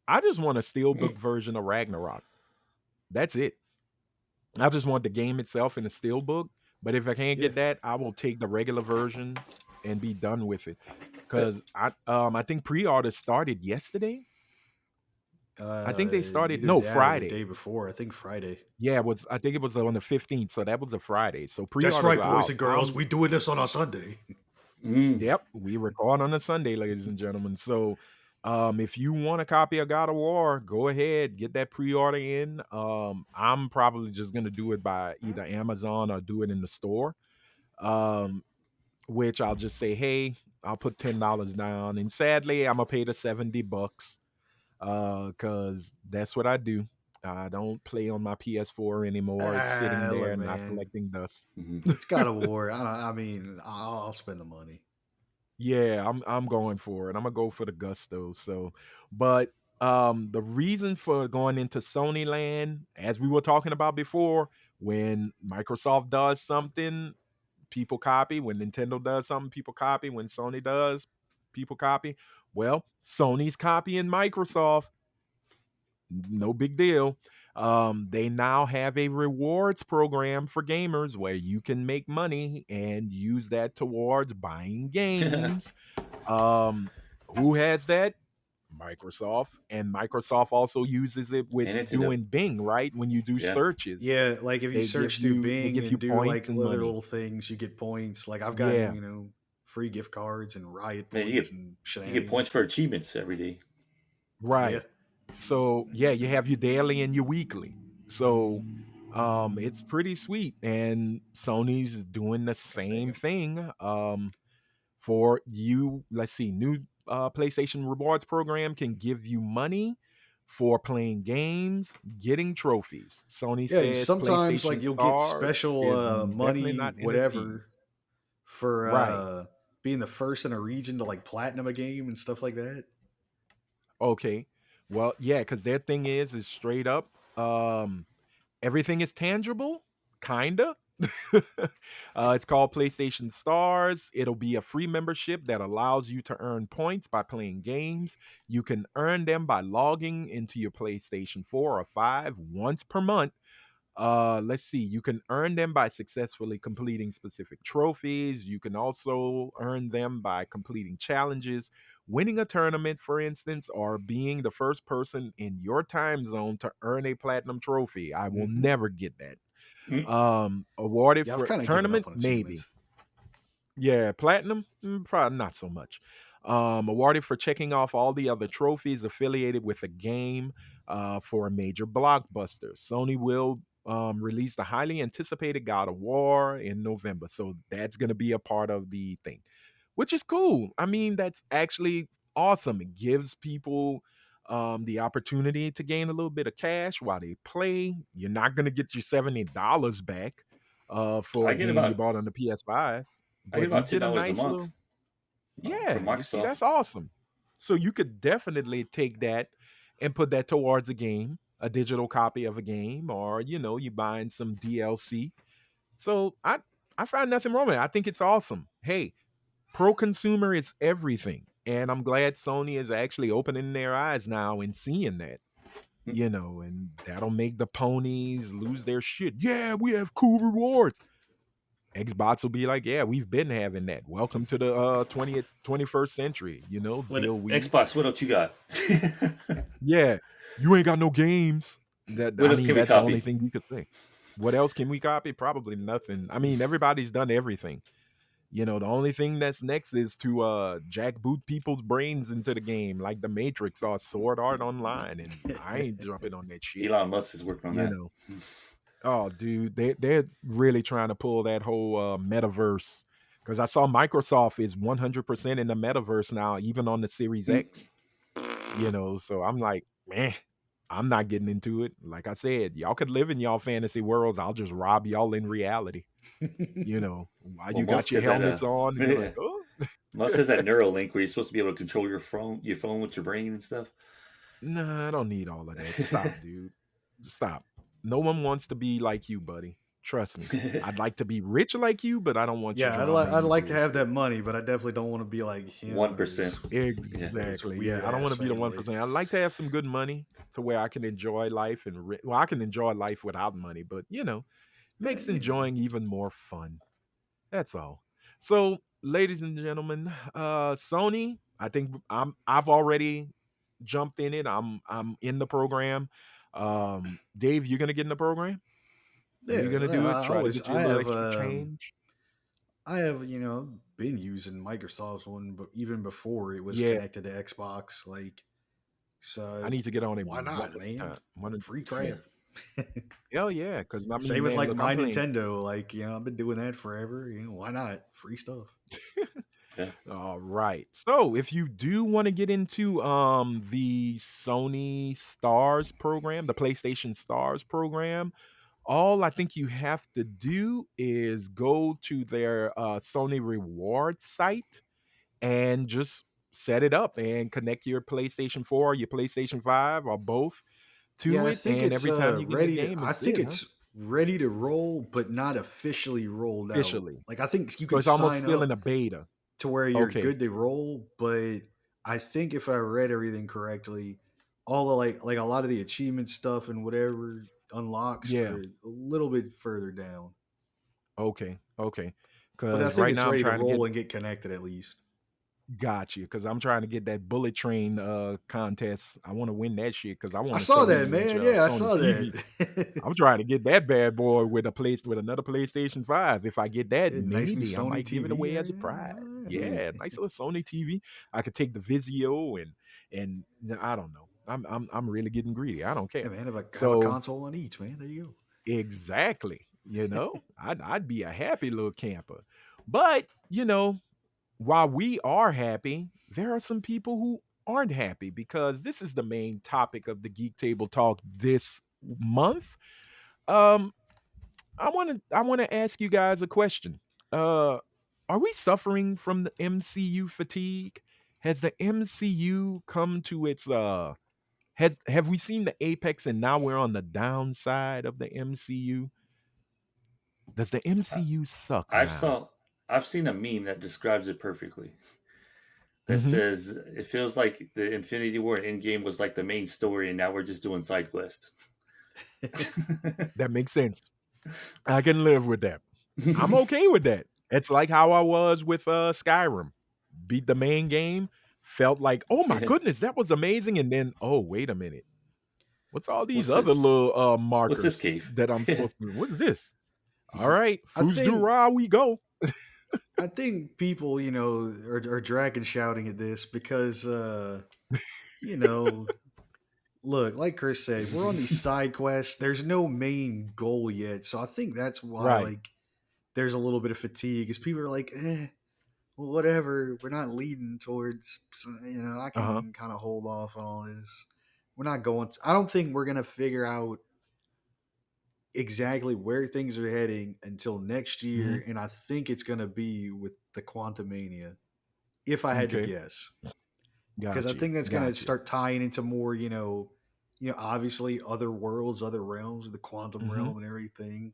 S1: I just want a steelbook version of Ragnarok. That's it. I just want the game itself in a steelbook. But if I can't
S2: Yeah.
S1: get that, I will take the regular version and be done with it.
S2: Uh,
S1: Because I think pre-order started yesterday. I think they started
S2: Either
S1: no
S2: that or the
S1: Friday.
S2: day before. I think Friday.
S1: Yeah, it was I think it was on the 15th, so that was a Friday. So
S2: That's
S1: pre-orders
S2: right,
S1: are
S2: boys
S1: out.
S2: and girls. We doing this on a Sunday.
S1: Yep, we record on a Sunday, ladies and gentlemen. So, if you want a copy of God of War, go ahead, get that pre-order in. I'm probably just gonna do it by either Amazon or do it in the store. Um, which I'll just say, hey, I'll put $10 down, and sadly, I'm gonna pay the $70, because that's what I do. I don't play on my PS4 anymore. It's sitting
S2: Look,
S1: there, not
S2: man,
S1: collecting dust.
S2: it's God of War. I mean, I'll spend the money.
S1: Yeah, I'm going for it. I'm gonna go for the gusto. So, but the reason for going into Sony land, as we were talking about before, when Microsoft does something, people copy. When Nintendo does something, people copy. When Sony does, people copy. Well, Sony's copying Microsoft. No big deal. They now have a rewards program for gamers where you can make money and use that towards buying games. Um, who has that? Microsoft. And Microsoft also uses it with
S3: And Nintendo.
S1: doing Bing, right? When you do
S3: Yeah.
S1: searches,
S2: Yeah, like if you search through
S1: they
S2: Bing
S1: give you
S2: and do
S1: points
S2: like
S1: and
S2: other
S1: money.
S2: little things, you get points. Like I've gotten,
S1: Yeah,
S2: free gift cards and riot
S3: Man,
S2: points and
S3: you get points
S2: shenanigans.
S3: for achievements every day.
S2: Yeah.
S1: right. So yeah, you have your daily and your weekly. So it's pretty sweet. And Sony's doing the same thing. For you, let's see, new PlayStation rewards program can give you money for playing games, getting trophies. Sony
S2: Yeah, and
S1: says
S2: sometimes like
S1: PlayStation
S2: you'll get
S1: Stars
S2: special
S1: is definitely
S2: money,
S1: not
S2: whatever,
S1: NFTs.
S2: for
S1: Right.
S2: being the first in a region to like platinum a game and stuff like that.
S1: Okay. Well, yeah, because their thing is straight up. Everything is tangible, kinda. It's called PlayStation Stars. It'll be a free membership that allows you to earn points by playing games. You can earn them by logging into your PlayStation 4 or 5 once per month. Let's see. You can earn them by successfully completing specific trophies. You can also earn them by completing challenges, winning a tournament, for instance, or being the first person in your time zone to earn a platinum trophy. I will
S2: Hmm.
S1: never get that.
S3: Mm.
S1: Awarded
S2: Yeah, I've
S1: for
S2: kind of given up
S1: tournament,
S2: on
S1: maybe.
S2: achievements.
S1: Yeah, platinum, probably not so much. Awarded for checking off all the other trophies affiliated with a game for a major blockbuster. Sony will release the highly anticipated God of War in November, so that's going to be a part of the thing, which is cool. I mean, that's actually awesome. It gives people the opportunity to gain a little bit of cash while they play. You're not going to get your $70 back for
S3: I
S1: a
S3: get
S1: game you
S3: about
S1: bought on the PS5,
S3: I get
S1: but you
S3: about
S1: get a
S3: $10 a
S1: nice
S3: month
S1: little,
S3: from
S1: yeah, you see,
S3: Microsoft.
S1: that's awesome. So you could definitely take that and put that towards a game, a digital copy of a game, or you buying some DLC. So I find nothing wrong with it. I think it's awesome. Hey, pro consumer is everything. And I'm glad Sony is actually opening their eyes now and seeing that. And that'll make the ponies lose their shit. Yeah, we have cool rewards. Xbox will be like, yeah, we've been having that. Welcome to the 20th 21st century, deal
S3: What
S1: we.
S3: Xbox? What else you got?
S1: Yeah, you ain't got no games. That
S3: What
S1: I
S3: else
S1: mean,
S3: can we
S1: that's the only
S3: copy?
S1: thing you could say. What else can we copy? Probably nothing. I mean, everybody's done everything. The only thing that's next is to jackboot people's brains into the game, like the Matrix or Sword Art Online, and I ain't jumping on that shit.
S3: Elon Musk is working on
S1: You
S3: that.
S1: know. Oh, dude, they're really trying to pull that whole metaverse because I saw Microsoft is 100% in the metaverse now, even on the Series X. So I'm like, man, I'm not getting into it. Like I said, y'all could live in y'all fantasy worlds. I'll just rob y'all in reality. While
S3: Well,
S1: you got
S3: Musk
S1: your
S3: has that.
S1: helmets on, and you're like,
S3: Yeah,
S1: oh.
S3: Musk has that Neuralink where you're supposed to be able to control your phone with your brain and stuff.
S1: Nah, I don't need all of that. Stop, dude. Stop. No one wants to be like you, buddy. Trust me. I'd like to be rich like you, but I don't want your
S2: Yeah,
S1: drama and
S2: I'd
S1: your
S2: like to have that
S1: bullshit.
S2: money, but I definitely don't want to be like him
S3: One
S2: or his
S3: percent. Yeah.
S1: Exactly.
S2: weird
S1: Yeah, I don't want
S2: ass
S1: to be the
S2: family.
S1: 1%. I'd like to have some good money to where I can enjoy life well, I can enjoy life without money, but
S2: Yeah,
S1: makes enjoying even more fun. That's all. So, ladies and gentlemen, Sony, I think I've already jumped in it. I'm in the program. Dave, you're gonna get in the program? Are you
S2: yeah.
S1: gonna do it?
S2: I
S1: Try to
S2: always
S1: get you a little extra change?
S2: I have been using Microsoft's one, but even before it was
S1: Yeah,
S2: connected to Xbox, like
S1: I
S2: so.
S1: need to get on it
S2: Why
S1: one
S2: not, man?
S1: time. One,
S2: Free
S3: Yeah.
S2: crap.
S1: hell yeah, because I mean,
S2: Same with
S1: man,
S2: like
S1: look,
S2: my
S1: I'm playing.
S2: Nintendo. Like I've been doing that forever. Why not? Free stuff.
S3: Yeah.
S1: All right. So if you do want to get into the Sony Stars program, the PlayStation Stars program, all I think you have to do is go to their Sony Rewards site and just set it up and connect your PlayStation 4, your PlayStation 5, or both
S2: Yeah,
S1: to
S2: I
S1: it.
S2: think
S1: And
S2: it's
S1: every time you get a
S2: ready to.
S1: game,
S2: I
S1: it's
S2: think
S1: good, huh?
S2: it's ready to roll, but not officially rolled out.
S1: Officially.
S2: Like I think you
S1: So
S2: can
S1: it's almost
S2: sign
S1: still in
S2: up
S1: a beta.
S2: to where you're
S1: Okay.
S2: good to roll, but I think if I read everything correctly, all the like a lot of the achievement stuff and whatever unlocks
S1: Yeah.
S2: are a little bit further down.
S1: Okay. Okay.
S2: But I
S1: Because
S2: think
S1: right
S2: it's
S1: now I'm
S2: ready to
S1: trying to get.
S2: roll and get connected at least.
S1: Got you, because I'm trying to get that bullet train contest. I want to win that shit because I
S2: I
S1: want a
S2: saw that,
S1: 70-inch
S2: man. Yeah, I
S1: Sony
S2: saw
S1: TV.
S2: that.
S1: I'm trying to get that bad boy with another PlayStation 5. If I get that,
S2: Yeah, nice new
S1: maybe I
S2: Sony
S1: might give it
S2: TV.
S1: away
S2: Yeah,
S1: as a
S2: yeah,
S1: prize.
S2: yeah.
S1: Yeah, nice little Sony TV. I could take the Vizio and I don't know. I'm really getting greedy. I don't
S2: Yeah,
S1: care.
S2: man. Have a
S1: So
S2: console on each, man. There you
S1: exactly, I'd be a happy little camper. But while we are happy, there are some people who aren't happy because this is the main topic of the Geek Table Talk this month. Um, I want to ask you guys a question. Uh, are we suffering from the MCU fatigue? Has the MCU come to its has have we seen the apex and now we're on the downside of the MCU? Does the
S3: I-
S1: MCU suck
S3: I've
S1: now?
S3: saw I've seen a meme that describes it perfectly. That
S1: Mhm.
S3: says it feels like the Infinity War and Endgame was like the main story, and now we're just doing side quests.
S2: go.
S1: That makes sense. I can live with that. I'm okay with that. It's like how I was with Skyrim. Beat the main game, felt like, "Oh my
S3: Yeah.
S1: goodness, that was amazing." And then, "Oh, wait a minute. What's all these
S3: What's
S1: other
S3: this?
S1: little
S3: What's this
S1: markers
S3: cave?
S1: that I'm
S3: Yeah.
S1: supposed to do? What is this?" All right,
S2: I
S1: Fus
S2: think
S1: Dura, we go.
S2: I think people, are dragging shouting at this because you know, look, like Chris said, we're on these side quests. There's no main goal yet. So I think that's why
S1: Right.
S2: like there's a little bit of fatigue is people are like, well, whatever. We're not leading towards I
S1: Uh-huh.
S2: can kind of hold off on all this. We're not going I don't think we're gonna figure out exactly where things are heading until next
S1: Mhm.
S2: year, and I think it's gonna be with the Quantumania, if I had to
S1: Okay.
S2: guess. Because I
S1: Got you.
S2: think that's going to
S1: Got you.
S2: start tying into more, obviously other worlds, other realms, the quantum
S1: Mhm.
S2: realm, and everything.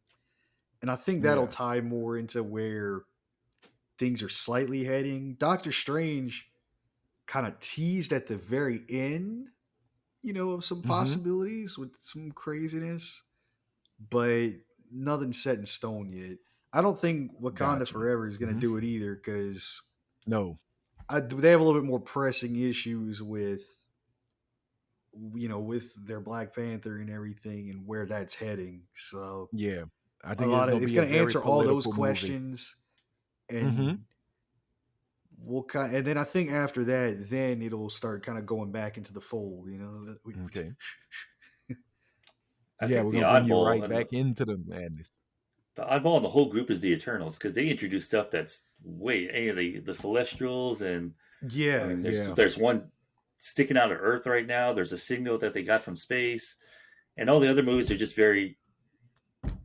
S2: And I think that'll
S1: Yeah.
S2: tie more into where things are slightly heading. Doctor Strange kind of teased at the very end, of some
S1: Mhm.
S2: possibilities with some craziness, but nothing set in stone yet. I don't think Wakanda
S1: Gotcha.
S2: Forever is going to
S1: Mhm.
S2: do it either because
S1: No.
S2: they have a little bit more pressing issues with with their Black Panther and everything and where that's heading. So
S1: Yeah. I
S2: a
S1: think it's
S2: lot of
S1: gonna
S2: it's
S1: be a
S2: going to
S1: very
S2: answer all those
S1: political movie.
S2: questions,
S1: Mhm.
S2: and and then I think after that, then it'll start kind of going back into the fold.
S1: Okay.
S3: I
S1: Yeah,
S3: think
S1: we're
S3: the
S1: gonna bring you
S3: oddball
S1: right
S3: and
S1: back into the madness.
S3: in the whole group is the Eternals because they introduce stuff that's way the Celestials, and I
S2: yeah,
S3: mean
S1: Yeah.
S3: there's one sticking out of Earth right now. There's a signal that they got from space, and all the other movies are just very,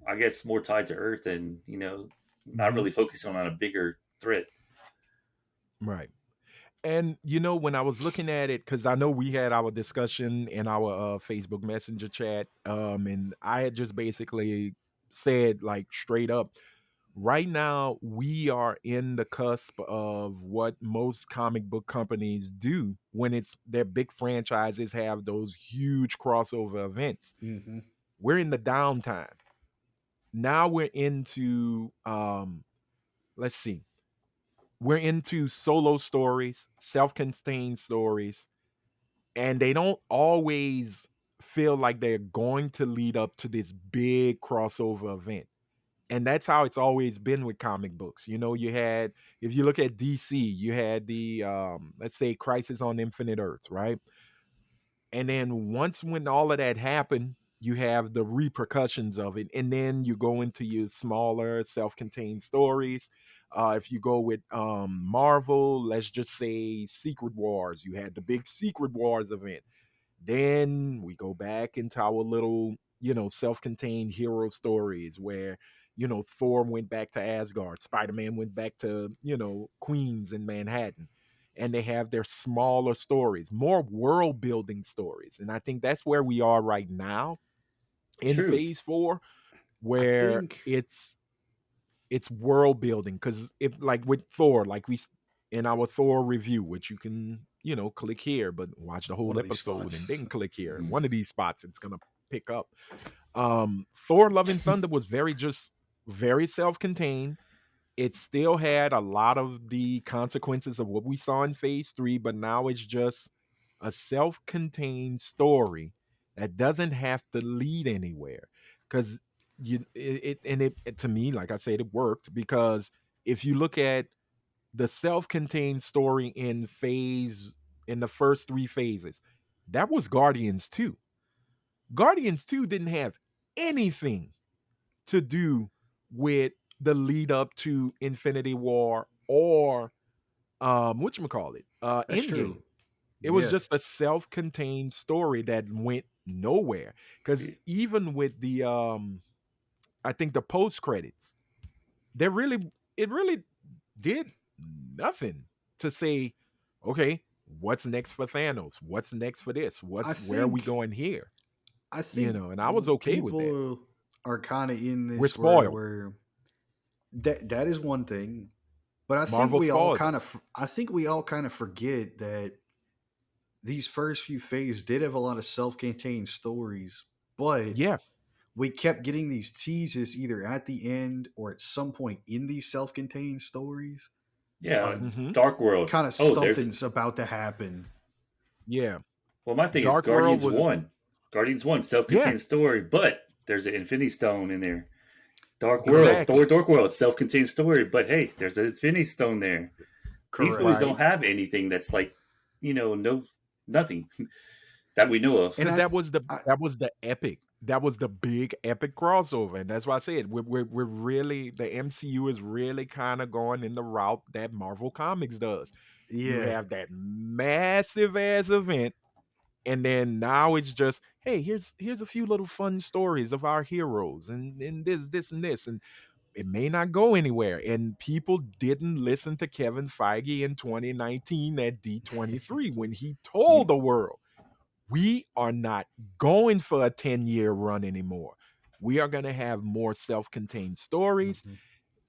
S3: I guess, more tied to Earth and not
S1: Mhm.
S3: really focusing on a bigger threat.
S1: Right. And when I was looking at it, because I know we had our discussion in our Facebook Messenger chat, and I had just basically said, like, straight up, right now we are in the cusp of what most comic book companies do when it's their big franchises have those huge crossover events.
S2: hmm
S1: We're in the downtime. Now we're into let's see. We're into solo stories, self-contained stories, and they don't always feel like they're going to lead up to this big crossover event. And that's how it's always been with comic books. You had, if you look at DC, you had the let's say Crisis on Infinite Earths, right? And then once when all of that happened, you have the repercussions of it. And then you go into your smaller self-contained stories. If you go with Marvel, let's just say Secret Wars, you had the big Secret Wars event. Then we go back into our little, self-contained hero stories where, Thor went back to Asgard, Spider-Man went back to, Queens in Manhattan. And they have their smaller stories, more world building stories. And I think that's where we are right now in
S3: True.
S1: phase four,
S2: I
S1: where
S2: think
S1: it's world building. Cause if like with Thor, like in our Thor review, which you can, click here, but watch the
S2: one
S1: whole
S2: of these
S1: episode and
S2: spots.
S1: then click here.
S3: Mhm.
S1: One of these spots it's gonna pick up. Thor Love and Thunder was very self-contained. It still had a lot of the consequences of what we saw in phase three, but now it's just a self-contained story that doesn't have to lead anywhere. Because to me, like I said, it worked because if you look at the self-contained story in the first three phases, that was Guardians 2. Guardians 2 didn't have anything to do with the lead up to Infinity War or whatchamacallit,
S2: That's true.
S1: Endgame. It was
S2: Yeah,
S1: just a self-contained story that went nowhere. Because even with the I think the post credits, it really did nothing to say, okay, what's next for Thanos? What's next for this?
S2: I
S1: Where are we
S2: think
S1: going here?
S2: I think
S1: And I was okay with that.
S2: people are kind of in
S1: We're
S2: this
S1: spoiled.
S2: where that is one thing, but
S1: Marvel spoiled us.
S2: I think we all kind of forget that these first few phases did have a lot of self-contained stories, but
S1: Yeah.
S2: we kept getting these teases either at the end or at some point in these self-contained stories
S3: Yeah,
S2: on
S1: Hmm.
S3: Dark World.
S2: kind of
S3: Oh, there's
S2: something's about to happen.
S1: Yeah.
S3: well, my thing is
S1: Dark World
S3: Guardians
S1: was,
S3: One. Guardians One,
S1: yeah,
S3: self-contained story, but there's an Infinity Stone in there. Dark World,
S1: exactly.
S2: Correct.
S3: Dark World, self-contained story, but hey, there's an Infinity Stone there. These movies
S2: Correct.
S3: don't
S1: Right.
S3: have anything that's like, no, nothing that we know of.
S2: And
S1: Because
S2: I
S1: that was the epic. That was the big epic crossover. And that's why I said we're really, the MCU is really kind of going in the route that Marvel Comics does. You
S2: yeah,
S1: have that massive ass event, and then now it's just, hey, here's a few little fun stories of our heroes and this and this. And it may not go anywhere. And people didn't listen to Kevin Feige in 2019 at D23 when he told
S3: Mhm.
S1: the world, we are not going for a 10-year run anymore. We are going to have more self-contained stories,
S2: Mhm.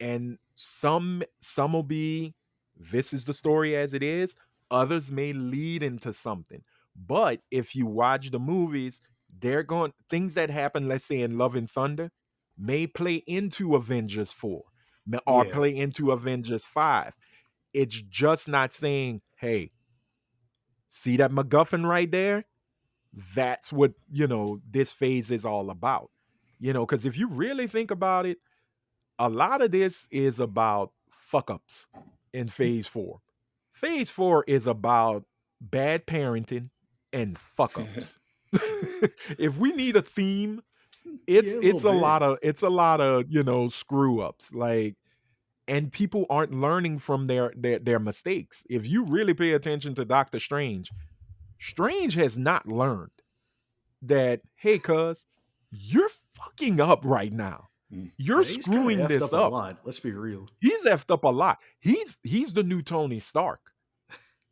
S1: and some will be, this is the story as it is. Others may lead into something. But if you watch the movies, they're going, things that happen, let's say in Love and Thunder, may play into Avengers 4. or
S2: Yeah.
S1: play into Avengers 5. It's just not saying, hey, see that MacGuffin right there? That's what, this phase is all about. Because if you really think about it, a lot of this is about fuck ups in phase 4. Phase 4 is about bad parenting and fuck ups. If we need a theme,
S2: Yeah,
S1: it's
S2: a little
S1: it's a
S2: bit.
S1: lot of it's a lot of, screw ups. Like, and people aren't learning from their mistakes. If you really pay attention to Doctor Strange, Strange has not learned that, hey, cuz, you're fucking up right now. You're
S2: Yeah, he's kind of
S1: screwing
S2: effed
S1: this
S2: up a
S1: up.
S2: lot. Let's be real.
S1: He's effed up a lot. He's the new Tony Stark.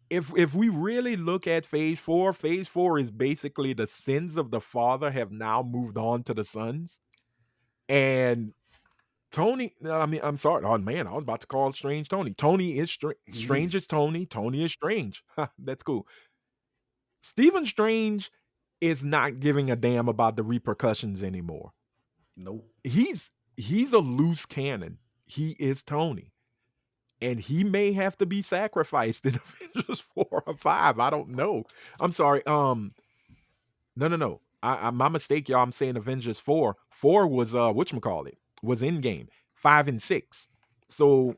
S1: If we really look at phase 4 is basically the sins of the father have now moved on to the sons. And Tony, I mean, I'm sorry. Oh man, I was about to call Strange Tony. Tony is Strange is Tony. Tony is Strange. That's cool. Stephen Strange is not giving a damn about the repercussions anymore.
S2: Nope.
S1: He's a loose cannon. He is Tony. And he may have to be sacrificed in Avengers 4 or 5. I don't know. I'm sorry. No. My mistake, y'all. I'm saying Avengers 4. 4 was whatchamacallit, was in game. 5 and 6. So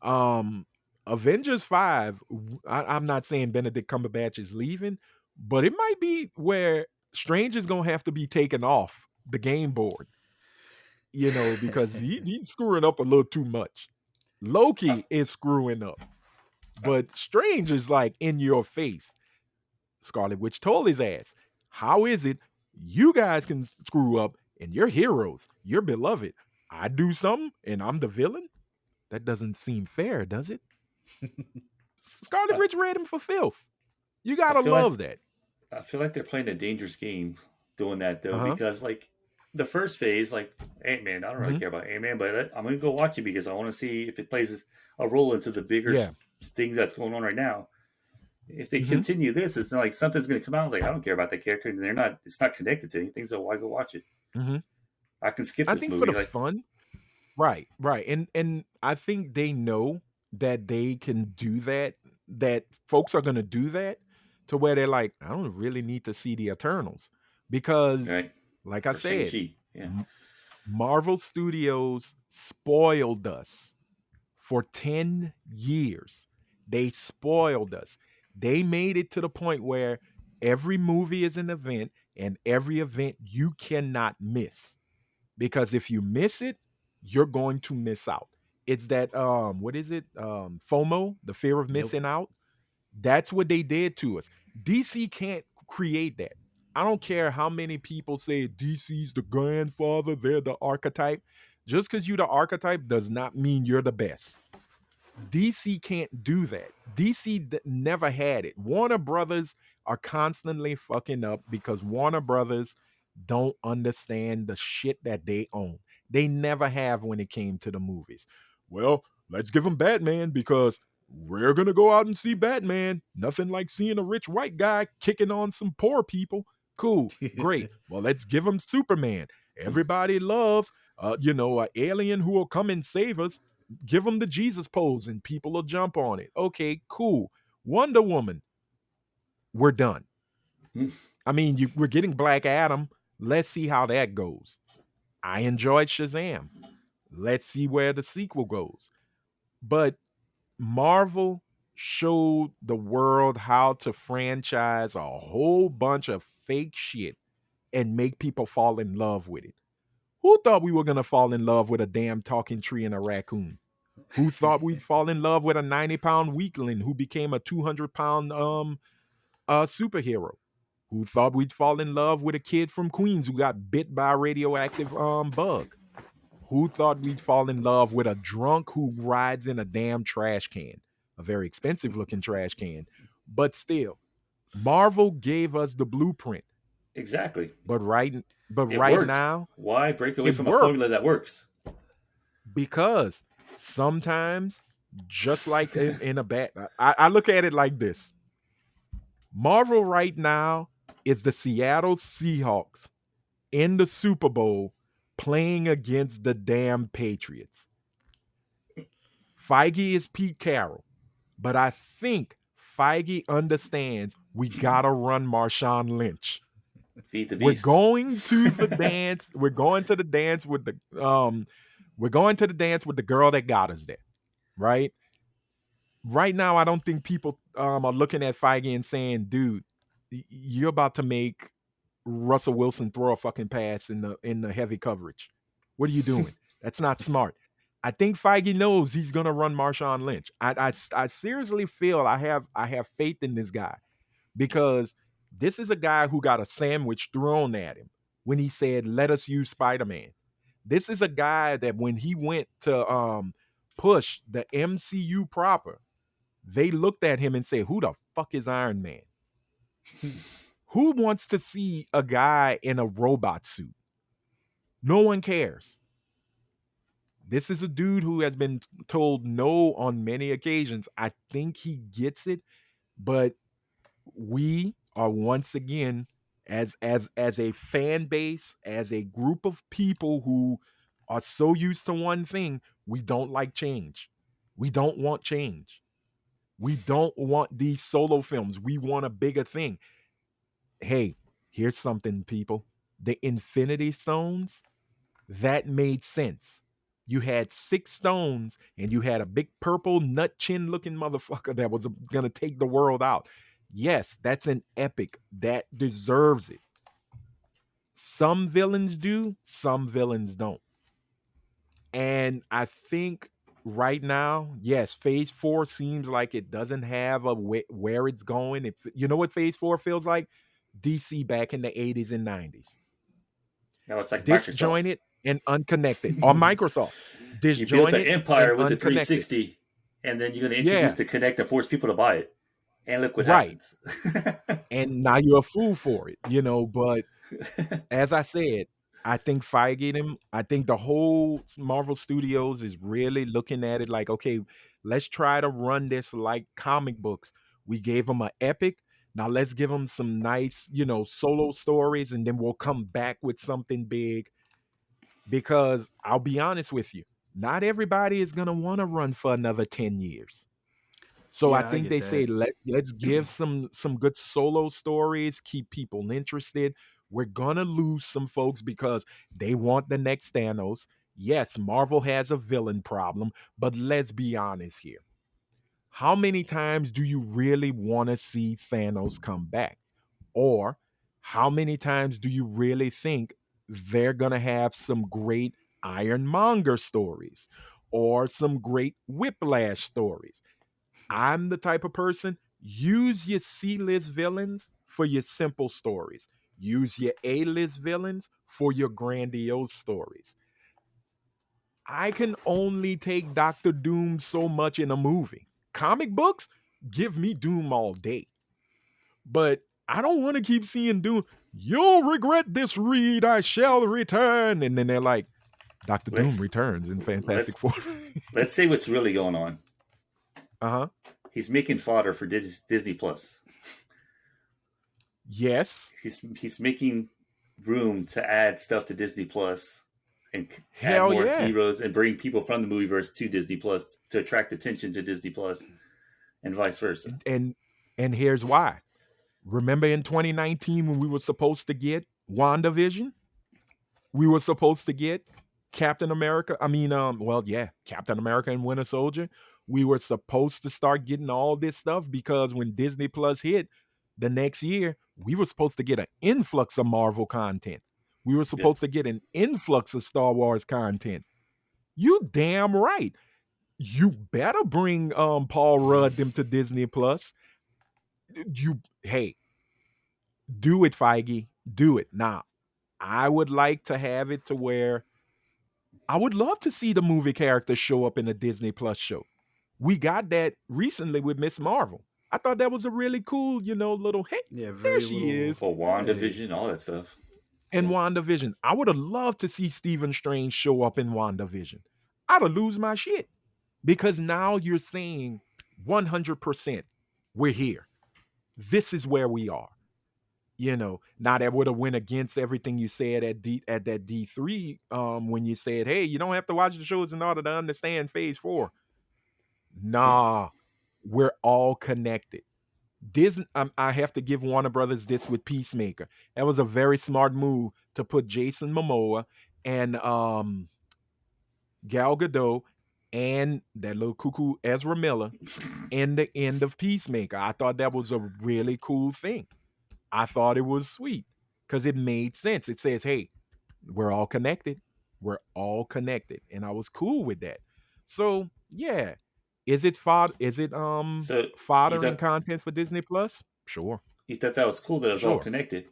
S1: um Avengers 5, I'm not saying Benedict Cumberbatch is leaving, but it might be where Strange is gonna have to be taken off the game board, because he's screwing up a little too much.
S3: I,
S1: Loki is screwing up,
S3: I,
S1: but Strange is like in your face. Scarlet Witch told his ass, how is it you guys can screw up and you're heroes, you're beloved? I do something and I'm the villain? That doesn't seem fair, does it? Scarlet
S3: I,
S1: Witch read him for filth. You
S3: I
S1: gotta
S3: feel like
S1: love that.
S3: I feel like they're playing a dangerous game doing that though,
S1: Uh-huh.
S3: because like the first phase, like Ant Man, I don't really
S1: Mm-hmm.
S3: care about Ant Man, but I'm gonna go watch it because I want to see if it plays a role into the bigger
S1: Yeah.
S3: things that's going on right now. If they
S1: Mm-hmm.
S3: continue this, it's not like something's gonna come out like I don't care about that character, and it's not connected to anything, so why go watch it?
S1: Mm-hmm.
S3: I can skip
S1: I
S3: this
S1: think for the
S3: movie. Like,
S1: fun, right. And I think they know that they can do that, that folks are gonna do that to where they're like, I don't really need to see the Eternals. Because,
S3: right?
S1: like I
S3: Or Shang
S1: said,
S3: Chi, yeah.
S1: M- Marvel Studios spoiled us for 10 years. They spoiled us. They made it to the point where every movie is an event, and every event you cannot miss. Because if you miss it, you're going to miss out. It's that what is it? FOMO, the fear of
S2: Yep.
S1: missing out. That's what they did to us. DC can't create that. I don't care how many people say DC's the grandfather, they're the archetype. Just because you're the archetype does not mean you're the best. DC can't do that. DC never had it. Warner Brothers are constantly fucking up because Warner Brothers don't understand the shit that they own. They never have when it came to the movies. Well, let's give them Batman because we're going to go out and see Batman. Nothing like seeing a rich white guy kicking on some poor people. Cool, great. Well, let's give them Superman. Everybody loves, an alien who will come and save us. Give them the Jesus pose and people will jump on it. Okay, cool. Wonder Woman, we're done. I mean, we're getting Black Adam. Let's see how that goes. I enjoyed Shazam. Let's see where the sequel goes. But Marvel showed the world how to franchise a whole bunch of fake shit and make people fall in love with it. Who thought we were going to fall in love with a damn talking tree and a raccoon? Who thought we'd fall in love with a 90-pound weakling who became a 200-pound superhero? Who thought we'd fall in love with a kid from Queens who got bit by a radioactive bug? Who thought we'd fall in love with a drunk who rides in a damn trash can? A very expensive looking trash can. But still, Marvel gave us the blueprint.
S3: Exactly.
S1: But right but
S3: It
S1: right
S3: worked.
S1: now,
S3: Why break away
S1: it
S3: from a formula
S1: worked
S3: that works?
S1: because sometimes, just like in a bat, I look at it like this. Marvel right now is the Seattle Seahawks in the Super Bowl playing against the damn Patriots. Feige is Pete Carroll, but I think Feige understands we gotta run Marshawn Lynch.
S3: Feed the
S1: We're
S3: beast.
S1: going to the dance. We're going to the dance with we're going to the dance with the girl that got us there, right? Right now, I don't think people are looking at Feige and saying, "Dude, you're about to make Russell Wilson throw a fucking pass in the heavy coverage. What are you doing? That's not smart." I think Feige knows he's gonna run Marshawn Lynch. I seriously feel I have faith in this guy because this is a guy who got a sandwich thrown at him when he said, "Let us use Spider-Man." This is a guy that when he went to push the MCU proper, they looked at him and said, "Who the fuck is Iron Man? Who wants to see a guy in a robot suit?" No one cares. This is a dude who has been told no on many occasions. I think he gets it, but we are once again as a fan base, as a group of people who are so used to one thing, we don't like change. We don't want change. We don't want these solo films. We want a bigger thing. Hey, here's something, people. The Infinity Stones, that made sense. You had 6 stones and you had a big purple nut chin looking motherfucker that was going to take the world out. Yes, that's an epic. That deserves it. Some villains do, some villains don't. And I think right now, yes, phase 4 seems like it doesn't have a where it's going. You know what phase 4 feels like? DC back in the 80s and 90s.
S3: Now it's like Microsoft.
S1: Disjointed and unconnected. Or Microsoft.
S3: You built the
S1: Disjointed and
S3: empire with the
S1: unconnected.
S3: 360, and then you're going to introduce
S1: Yeah,
S3: the Connect and force people to buy it. And look what
S1: right.
S3: happens.
S1: And now you're a fool for it, you know. But as I said, I think Feige them. I think the whole Marvel Studios is really looking at it like, okay, let's try to run this like comic books. We gave them an epic. Now let's give them some nice, solo stories, and then we'll come back with something big. Because I'll be honest with you, not everybody is gonna want to run for another 10 years. So I
S2: Yeah, I
S1: think
S2: get
S1: they say
S2: that.
S1: let's give some good solo stories, keep people interested. We're gonna lose some folks because they want the next Thanos. Yes, Marvel has a villain problem, but let's be honest here. How many times do you really want to see Thanos come back? Or how many times do you really think they're gonna have some great Ironmonger stories or some great Whiplash stories? I'm the type of person, use your C-list villains for your simple stories. Use your A-list villains for your grandiose stories. I can only take Doctor Doom so much in a movie. Comic books, give me Doom all day. But I don't want to keep seeing Doom. You'll regret this, Reed. I shall return. And then they're like, Doctor Doom
S3: let's
S1: returns in Fantastic
S3: let's
S1: Four.
S3: let's say what's really going on.
S1: Uh-huh.
S3: He's making fodder for Disney Plus.
S1: Yes.
S3: He's making room to add stuff to Disney Plus and add
S1: Hell
S3: more
S1: yeah.
S3: heroes and bring people from the movieverse to Disney Plus to attract attention to Disney Plus and vice versa.
S1: And here's why. Remember in 2019 when we were supposed to get WandaVision? We were supposed to get Captain America. Captain America and Winter Soldier. We were supposed to start getting all this stuff because when Disney Plus hit the next year, we were supposed to get an influx of Marvel content. We were
S3: Yep.
S1: supposed to get an influx of Star Wars content. You damn right. You better bring Paul Rudd them to Disney Plus. Hey, do it, Feige. Do it. Now, I would like to have it to where I would love to see the movie characters show up in a Disney Plus show. We got that recently with Miss Marvel. I thought that was a really cool, little hey,
S2: Yeah,
S1: there
S2: very
S1: she
S2: little.
S1: is.
S3: For
S2: Hey,
S3: WandaVision, all that stuff.
S1: In
S3: Yeah.
S1: WandaVision. I would have loved to see Stephen Strange show up in WandaVision. I'd have lose my shit. Because now you're saying 100% we're here. This is where we are. Now that would have went against everything you said at that D3 when you said, hey, you don't have to watch the shows in order to understand phase 4. Nah, we're all connected. Disney, I have to give Warner Brothers this with Peacemaker. That was a very smart move to put Jason Momoa and Gal Gadot and that little cuckoo Ezra Miller in the end of Peacemaker. I thought that was a really cool thing. I thought it was sweet because it made sense. It says, "Hey, we're all connected. We're all connected," and I was cool with that. So yeah, is it fod? Is it
S3: So you
S1: fodder and
S3: thought
S1: content for Disney Plus? Sure,
S3: you thought that was cool that it was all
S1: sure.
S3: connected.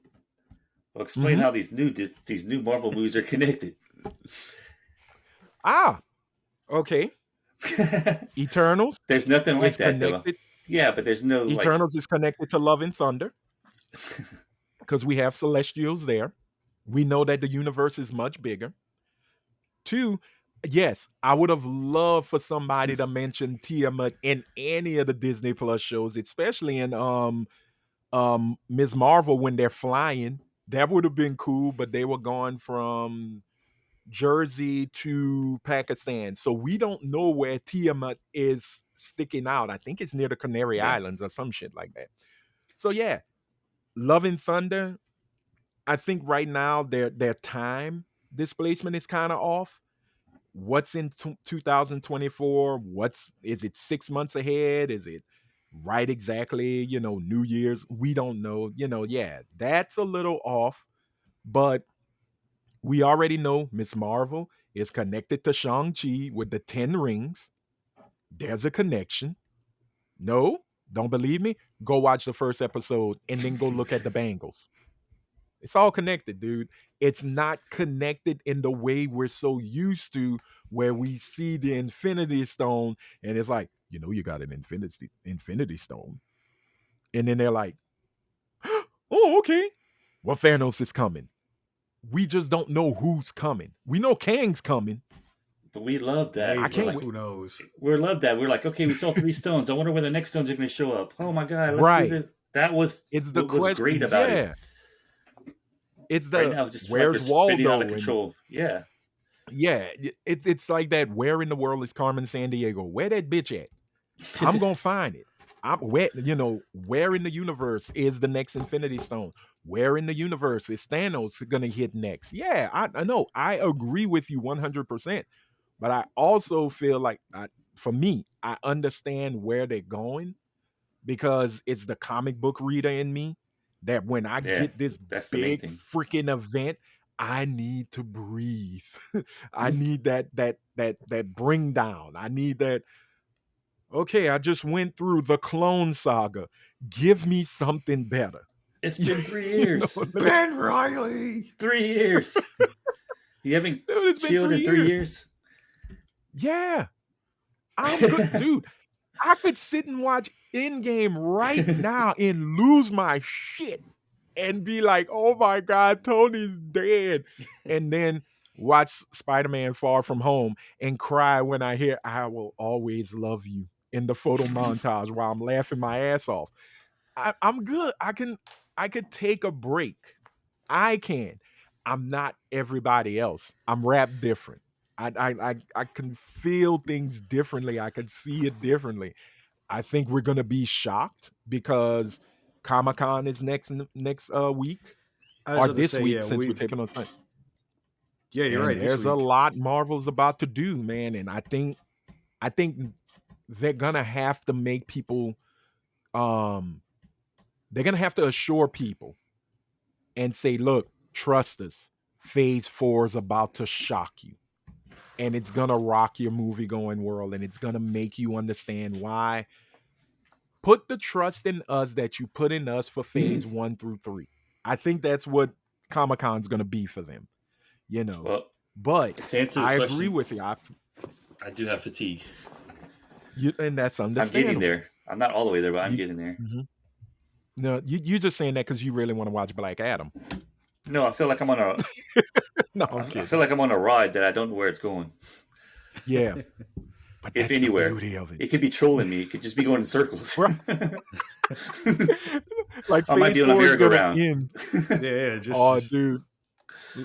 S3: Well, explain
S1: Hmm.
S3: how these new Marvel movies are connected.
S1: Ah, okay. Eternals
S3: There's nothing like
S1: is
S3: that though.
S1: connected.
S3: Yeah, but there's no like.
S1: Eternals is connected to Love and Thunder because we have Celestials there. We know that the universe is much bigger. Two, yes, I would have loved for somebody to mention Tiamat in any of the Disney Plus shows, especially in Ms. Marvel when they're flying. That would have been cool, but they were going from Jersey to Pakistan. So we don't know where Tiamat is sticking out. I think it's near the Canary
S3: Yeah,
S1: Islands or some shit like that. So yeah, Love and Thunder. I think right now their time displacement is kind of off. What's in 2024? What's is it 6 months ahead? Is it right exactly, New Year's? We don't know. Yeah, that's a little off, but we already know Miss Marvel is connected to Shang-Chi with the 10 rings. There's a connection. No, don't believe me? Go watch the first episode and then go look at the bangles. It's all connected, dude. It's not connected in the way we're so used to, where we see the Infinity Stone and it's like, you got an Infinity Stone. And then they're like, oh, okay. Well, Thanos is coming. We just don't know who's coming. We know Kang's coming.
S3: but we love that.
S1: I
S2: Maybe.
S3: We're
S1: can't
S3: like,
S1: wait.
S2: Who knows?
S3: we love that. We're like, okay, we saw three stones. I wonder where the next stones are going to show up. Oh my god, let's do
S1: Right.
S3: this. That was
S1: It's the
S3: what was great
S1: questions.
S3: about it.
S1: Yeah. It's
S3: Right
S1: the
S3: now, I just feel like we're
S1: where's
S3: spinning out of
S1: Waldo? And
S3: control. Yeah,
S1: yeah, it's like that. Where in the world is Carmen San Diego? Where that bitch at? I'm gonna find it. I'm where in the universe is the next Infinity Stone? Where in the universe is Thanos gonna hit next? Yeah, I know. I agree with you 100%. But I also feel like, for me, I understand where they're going because it's the comic book reader in me that when I
S3: yeah,
S1: get this
S3: that's the main
S1: big
S3: thing.
S1: freaking event, I need to breathe. I need that bring down. I need that. Okay, I just went through the Clone Saga. Give me something better.
S3: It's
S1: You
S3: been 3 years.
S1: know, let me,
S2: Ben Riley.
S3: 3 years. You haven't
S1: dude, it's been
S3: chilled in
S1: 3
S3: three
S1: years.
S3: years.
S1: Yeah, I'm good, dude. I could sit and watch Endgame right now and lose my shit and be like, "Oh my god, Tony's dead," and then watch Spider-Man: Far From Home and cry when I hear "I will always love you" in the photo montage while I'm laughing my ass off. I'm good. I could take a break. I can. I'm not everybody else. I'm wrapped different. I can feel things differently. I can see it differently. I think we're gonna be shocked because Comic Con is next week
S2: I was
S1: or
S2: about to
S1: this
S2: say,
S1: week
S2: yeah,
S1: since we're taping on Sunday.
S2: you're
S1: And
S2: right. This
S1: there's a
S2: week,
S1: lot Marvel's about to do, man. And I think they're gonna have to make people um they're gonna have to assure people and say, look, trust us. Phase 4 is about to shock you. And it's gonna rock your movie going world and it's gonna make you understand why. Put the trust in us that you put in us for phase 1 through 3. I think that's what Comic Con's gonna be for them, you know.
S3: Well,
S1: But
S3: to answer the
S1: I agree
S3: question,
S1: with you.
S3: I do have fatigue.
S1: And that's
S3: I'm getting
S1: understandable.
S3: there. I'm not all the way there, but I'm
S1: You,
S3: getting there.
S1: mhm. No, you're just saying that because you really want to watch Black Adam.
S3: No, I feel like I'm on a.
S1: No, I'm
S3: I
S1: kidding.
S3: feel like I'm on a ride that I don't know where it's going.
S1: Yeah, but
S3: If
S1: that's the
S3: anywhere,
S1: beauty of it.
S3: it could be trolling me. It could just be going in circles.
S1: Right. Like
S3: I might
S1: phase
S3: be on a
S1: 4 is gonna
S3: merry-go-round.
S1: end.
S2: yeah,
S1: Oh,
S2: just
S1: dude.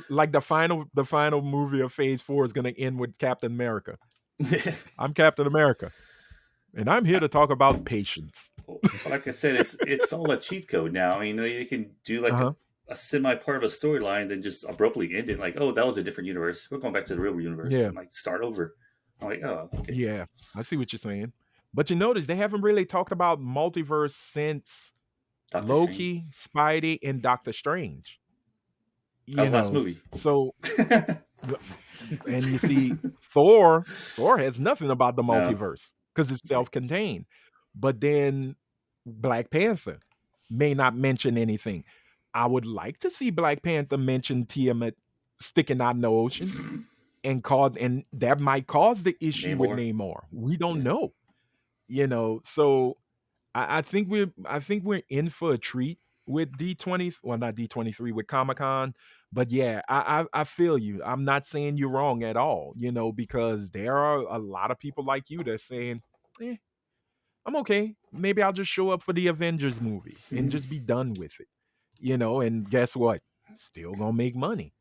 S1: Like the final movie of phase 4 is gonna end with Captain America. I'm Captain America. and I'm here to talk about patience.
S3: Well, like I said, it's all a cheat code now. You know, you can do like
S1: Uh-huh.
S3: a semi part of a storyline, then just abruptly end it. Like, oh, that was a different universe. We're going back to the real universe
S1: Yeah,
S3: and like start over. I'm like, oh, okay.
S1: yeah, I see what you're saying. But you notice they haven't really talked about multiverse since
S3: Doctor Strange.
S1: Loki, Spidey, and Doctor Strange.
S3: That
S1: You
S3: was the last
S1: know,
S3: movie.
S1: so and you see Thor has nothing about the
S3: No,
S1: multiverse because it's
S3: right.
S1: self-contained. But then Black Panther may not mention anything. I would like to see Black Panther mention Tiamat sticking out in the ocean and that might cause the issue with
S3: Namor.
S1: Namor. We don't
S3: Yeah.
S1: know. So I think we're in for a treat with D20. Well, not D23 with Comic Con, but yeah, I feel you. I'm not saying you're wrong at all. Because there are a lot of people like you that's saying, eh, I'm okay. Maybe I'll just show up for the Avengers movie and just be done with it. And guess what? Still gonna make money.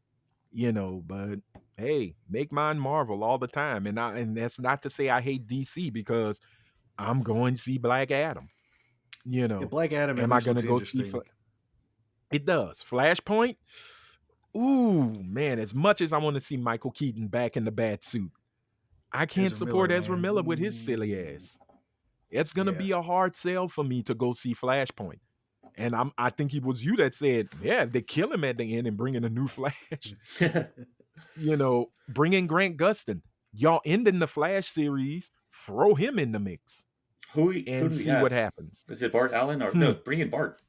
S1: But hey, make mine Marvel all the time. And that's not to say I hate DC because I'm going to see Black Adam. You
S2: Yeah,
S1: know,
S2: Black Adam at
S1: am I
S2: least
S1: gonna
S2: looks
S1: go see
S2: interesting.
S1: it does. Flashpoint? Ooh, man, as much as I want to see Michael Keaton back in the bat suit, I can't
S2: Ezra
S1: support
S2: Miller,
S1: Ezra
S2: man.
S1: Miller with his silly ass. It's gonna
S2: Yeah.
S1: be a hard sell for me to go see Flashpoint. And I think it was you that said, yeah, if they kill him at the end and bring in a new Flash, bring in Grant Gustin. Y'all ending the Flash series, throw him in the mix
S3: Who
S1: and
S3: do we
S1: see what
S3: have?
S1: happens.
S3: Is it Bart Allen or
S1: Hmm.
S3: no? Bring in Bart.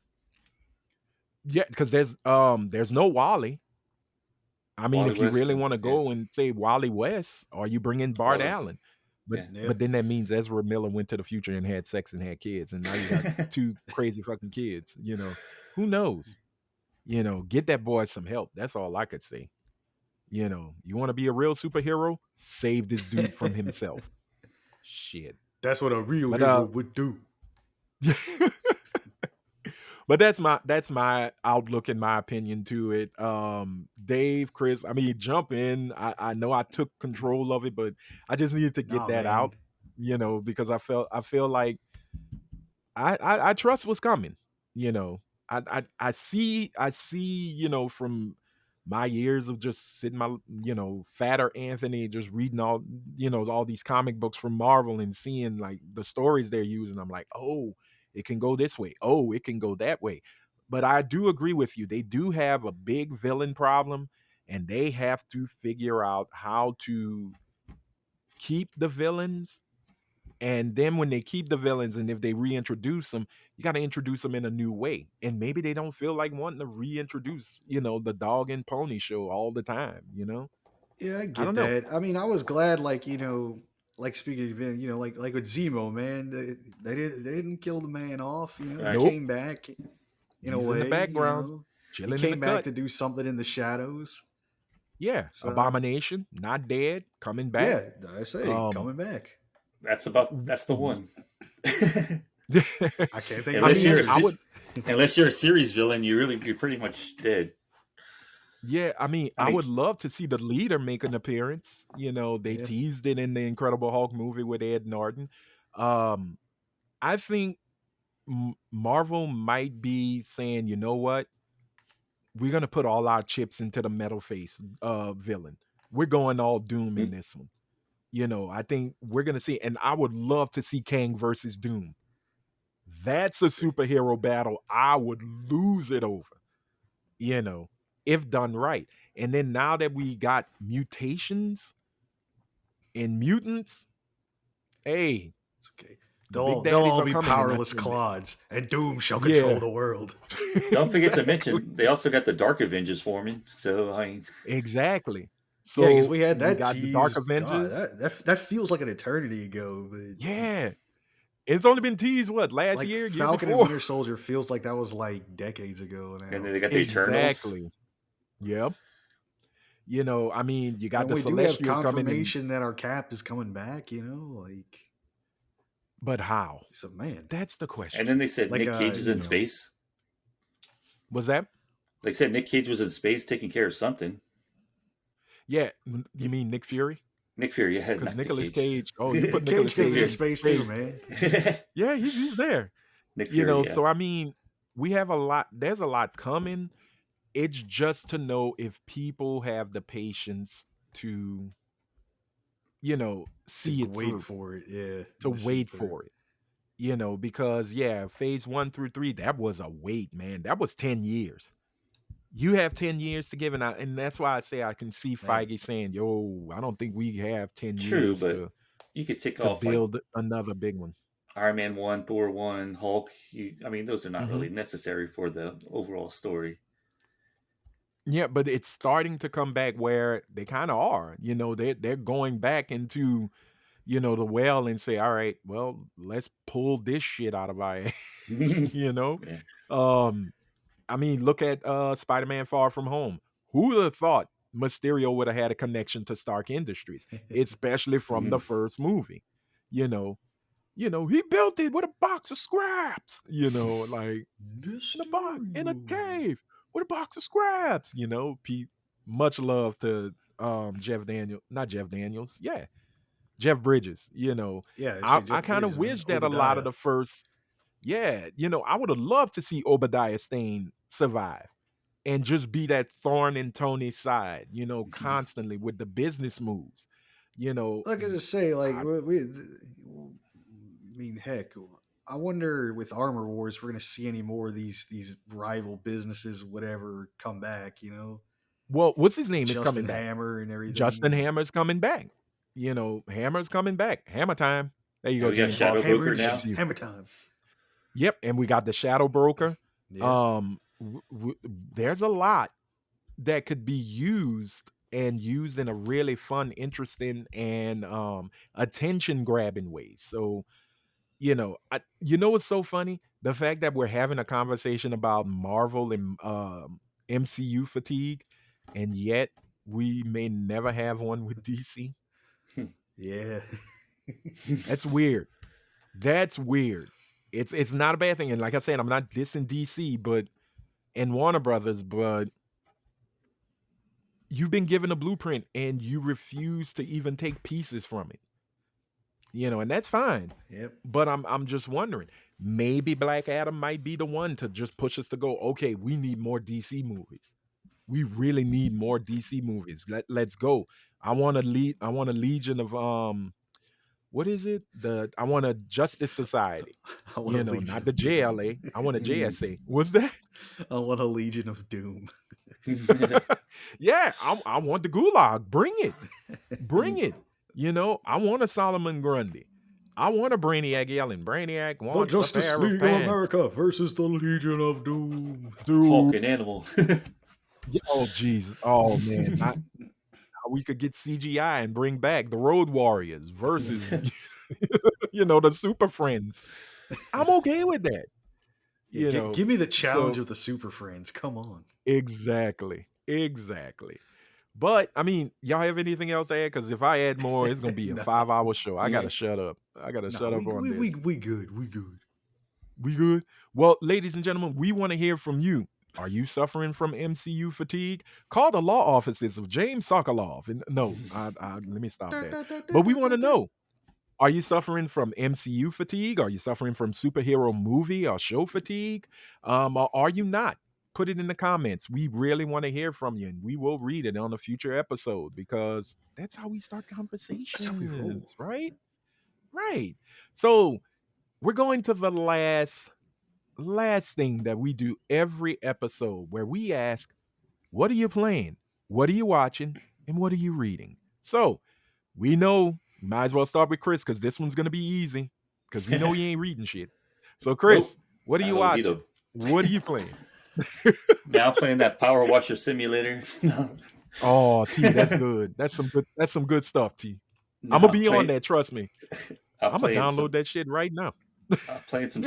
S1: Yeah, because there's no Wally. I mean,
S3: Wally
S1: if you
S3: West
S1: really
S3: and
S1: want to
S3: yeah,
S1: go and say Wally West, or you bring in Bart
S3: Wally West.
S1: Allen, but
S3: Yeah.
S2: Yeah.
S1: but then that means Ezra Miller went to the future and had sex and had kids, and now you got two crazy fucking kids. Who knows? Get that boy some help. That's all I could say. You want to be a real superhero? Save this dude from himself. Shit.
S2: That's what a real
S1: But
S2: hero would do.
S1: but that's my outlook and my opinion to it. Dave, Chris, I mean, jump in. I know I took control of it, but I just needed to get
S2: Nah,
S1: that
S2: man.
S1: out, because I feel like I trust what's coming. You know, I see, from my years of just sitting my, fatter Anthony, just reading all these comic books from Marvel and seeing like the stories they're using. I'm like, oh, it can go this way. Oh, it can go that way. But I do agree with you. They do have a big villain problem, and they have to figure out how to keep the villains, and then when they keep the villains and if they reintroduce them, you got to introduce them in a new way. And maybe they don't feel like wanting to reintroduce, the dog and pony show all the time.
S2: Yeah, I
S1: I
S2: get
S1: don't know.
S2: that. I mean, I was glad, like like speaking of, like with Zemo, man, they didn't kill the man off. He
S3: Right.
S1: Nope.
S2: came back in a
S1: He's in the
S2: way.
S1: background,
S2: He
S1: chilling in the
S2: came back
S1: cut.
S2: to do something in the shadows.
S1: Yeah.
S2: So
S1: Abomination, not dead, coming back.
S2: yeah, I say
S1: Um,
S2: coming back.
S3: That's the
S1: w-
S3: one.
S2: I can't think of
S1: I
S3: unless
S2: any
S3: you're a
S1: mean, I
S2: others.
S1: would,
S3: unless you're a series villain, you're pretty much dead.
S1: yeah, I mean,
S3: I
S1: I
S3: mean,
S1: would love to see the leader make an appearance. They
S2: Yeah,
S1: teased it in the Incredible Hulk movie with Ed Norton. Um, I think Marvel might be saying, you know what? We're gonna put all our chips into the metal face villain. We're going all Doom in this one. I think we're gonna see, and I would love to see Kang versus Doom. That's a
S2: okay.
S1: superhero battle I would lose it over, you know, if done right. And then now that we got mutations and mutants, hey,
S2: It's okay.
S1: the big
S2: They'll
S1: daddies
S2: all
S1: are
S2: be
S1: coming in
S2: powerless
S1: in
S2: clods, and Doom shall control
S1: yeah.
S2: the world.
S3: don't forget to
S1: Exactly.
S3: mention they also got the Dark Avengers forming. So I mean,
S1: Exactly.
S2: Yeah, because
S1: So
S2: we had
S1: we
S2: that
S1: got the Dark
S2: tease. God,
S1: Avengers.
S2: that feels like an eternity ago. But
S1: Yeah. It's only been teased what, last
S2: like
S1: year
S2: Falcon and
S1: before?
S2: Winter Soldier feels like that was like decades ago
S3: and then
S2: now.
S3: they got the Eternals.
S1: Exactly. Yep. I mean, you got
S2: And
S1: the
S2: we do have
S1: Celestials coming in,
S2: confirmation that our Cap is coming back. Like
S1: but how?
S2: so, man,
S1: That's the
S3: And
S1: question.
S3: then they said
S2: like
S3: Nick Cage is
S1: You
S3: in
S1: know,
S3: space.
S1: was that?
S3: They said Nick Cage was in space taking care of something.
S1: Yeah. You mean Nick Fury?
S3: Nick Fury, yeah,
S1: because
S3: not Nick
S1: Nicolas
S3: Cage.
S1: Cage. Oh, you put
S2: Cage
S1: Nicolas
S2: could
S3: Nick
S2: be in
S1: Cage
S3: Fury.
S1: in
S2: space too,
S1: space.
S2: man.
S1: Yeah, he's there.
S3: Nick
S1: You
S3: Fury,
S1: know,
S3: yeah.
S1: so I mean, we have a lot. There's a lot coming. It's just to know if people have the patience to,
S2: To
S1: see it
S2: wait
S1: through,
S2: for it, yeah,
S1: to
S2: to see
S1: wait
S2: it through.
S1: for it. Because yeah, phase 1 through 3, that was a wait, man. That was 10 years. You have 10 years to give, and that's why I say I can see
S2: Man,
S1: Feige saying, "Yo, I don't think we have 10
S3: True,
S1: years
S3: but you could tick
S1: to
S3: off like
S1: build another big one."
S3: Iron Man 1, Thor 1, Hulk. I mean, those are not
S1: Hmm.
S3: really necessary for the overall story.
S1: Yeah, but it's starting to come back where they kind of are. They're going back into the well and say, "All right, well, let's pull this shit out of our ass."
S3: Yeah.
S1: Um, I mean, look at Spider-Man: Far From Home. Who would have thought Mysterio would have had a connection to Stark Industries, especially from the
S3: Mhm.
S1: first movie? You know, he built it with a box of scraps. Like in a box in a
S2: Mysterio.
S1: cave with a box of scraps. Pete. Much love to not Jeff Daniels. Yeah, Jeff Bridges.
S2: Yeah, I
S1: I
S2: say
S1: I
S2: Jeff
S1: kind of
S2: Bridges, man.
S1: wish that a lot of
S2: Obadiah.
S1: the first yeah, I would have loved to see Obadiah Stane survive and just be that thorn in Tony's side, constantly with the business moves. You know,
S2: Like I just say, like
S1: I,
S2: I mean, heck, I wonder with Armor Wars if we're gonna see any more of these rival businesses, whatever, come back.
S1: well, what's his name is
S2: Justin
S1: coming back.
S2: Hammer and
S1: Justin
S2: everything.
S1: Hammer's coming back. Hammer's coming back. Hammer time. There you
S3: And
S1: go,
S3: we got
S1: Gene
S3: Shadow
S1: Foster.
S3: Broker
S2: Hammer,
S1: That's
S3: now.
S1: you.
S2: Hammer time.
S1: Yep, and we got the Shadow Broker.
S2: Yeah,
S1: Um, there's a lot that could be used and used in a really fun, interesting, and attention grabbing way. So, what's so funny? The fact that we're having a conversation about Marvel and MCU fatigue, and yet we may never have one with DC.
S2: yeah.
S1: That's weird. That's weird. It's not a bad thing. And like I said, I'm not dissing DC, but and Warner Brothers, but you've been given a blueprint and you refuse to even take pieces from it. And that's fine.
S2: Yep.
S1: But I'm just wondering, maybe Black Adam might be the one to just push us to go, okay, we need more DC movies. We really need more DC movies. Let's go. I want a legion of what is it? I want a Justice Society.
S2: I want a
S1: Not
S2: Legion
S1: the
S2: of Doom.
S1: JLA. I want a JSA. What's that?
S2: I want a Legion of Doom.
S1: Yeah, I want the gulag. Bring it. Bring it. I want a Solomon Grundy. I want a Brainiac yelling. Brainiac
S2: The
S1: wants a
S2: Justice
S1: pair of
S2: League of
S1: pants.
S2: America versus the Legion of Doom.
S1: Dude.
S3: Hulk and Animal.
S1: Oh, jeez. Oh, man. We could get CGI and bring back the Road Warriors versus, the Super Friends. I'm okay with that.
S2: Yeah, give me the challenge
S1: So
S2: of the Super Friends. Come on.
S1: exactly. Exactly. But I mean, y'all have anything else to add? Because if I add more, it's gonna be a
S2: No,
S1: 5-hour show. I
S3: Yeah.
S1: gotta shut up. I gotta
S2: no,
S1: shut up on this.
S2: we good. We good.
S1: We good? Well, ladies and gentlemen, we want to hear from you. Are you suffering from MCU fatigue? Call the law offices of James Sokolov. And no, let me stop that. But we want to know, are you suffering from MCU fatigue? Are you suffering from superhero movie or show fatigue? Or are you not? Put it in the comments. We really want to hear from you, and we will read it on a future episode because that's how we start
S2: That's how we roll.
S1: conversations, right? Right. So we're going to the last thing that we do every episode where we ask, what are you playing? What are you watching? And what are you reading? So we know, might as well start with Chris because this one's going to be easy because we know he ain't reading shit. So,
S3: Nope.
S1: Chris, what are
S3: I
S1: you
S3: know
S1: watching?
S3: Vito.
S1: What are you playing?
S3: Now I'm playing that Power Washer Simulator. No.
S1: Oh, T, that's good. That's some good stuff, T.
S3: No,
S1: I'm gonna be on that, trust me.
S3: I'm
S1: I'm gonna
S3: playing
S1: download
S3: some
S1: that shit right now.
S3: playing some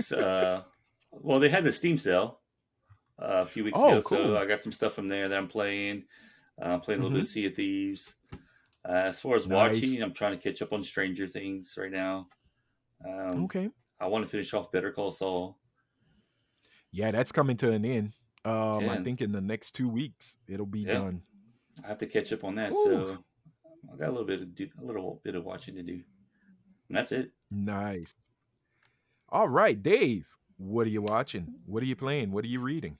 S3: well, they had the Steam sale a few weeks ago,
S1: Oh,
S3: so
S1: cool.
S3: I got some stuff from there that I'm playing. Playing a little bit
S1: Hmm.
S3: of Sea of Thieves. As far as
S1: Nice.
S3: watching, I'm trying to catch up on Stranger Things right now. Um,
S1: Okay.
S3: I want to finish off Better Call Saul.
S1: Yeah, that's coming to an end. I
S3: And
S1: think in the next 2 weeks it'll be
S3: yeah,
S1: done.
S3: I have to catch up on that.
S1: Ooh.
S3: So I got a little bit of a little bit of watching to do, and that's it.
S1: Nice. All right, Dave. What are you watching? What are you playing? What are you reading?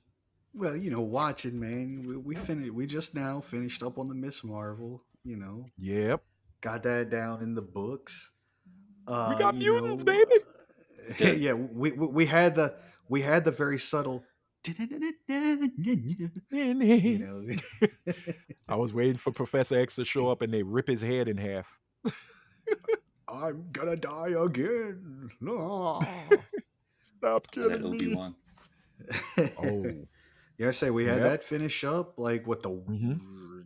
S2: Well, watching, man. We finished. We just now finished up on the Miss Marvel.
S1: Yep.
S2: Got that down in the books.
S1: We got
S2: You
S1: mutants,
S2: know,
S1: baby.
S2: yeah. We had the very subtle. You know,
S1: I was waiting for Professor X to show up and they rip his head in half.
S2: I'm gonna die again. No.
S1: Stop
S3: Oh, that
S1: killing
S3: Obi
S1: me.
S3: Wan.
S1: Oh,
S2: Yeah, I say we had
S1: yep.
S2: that finish up like what the
S1: Hmm.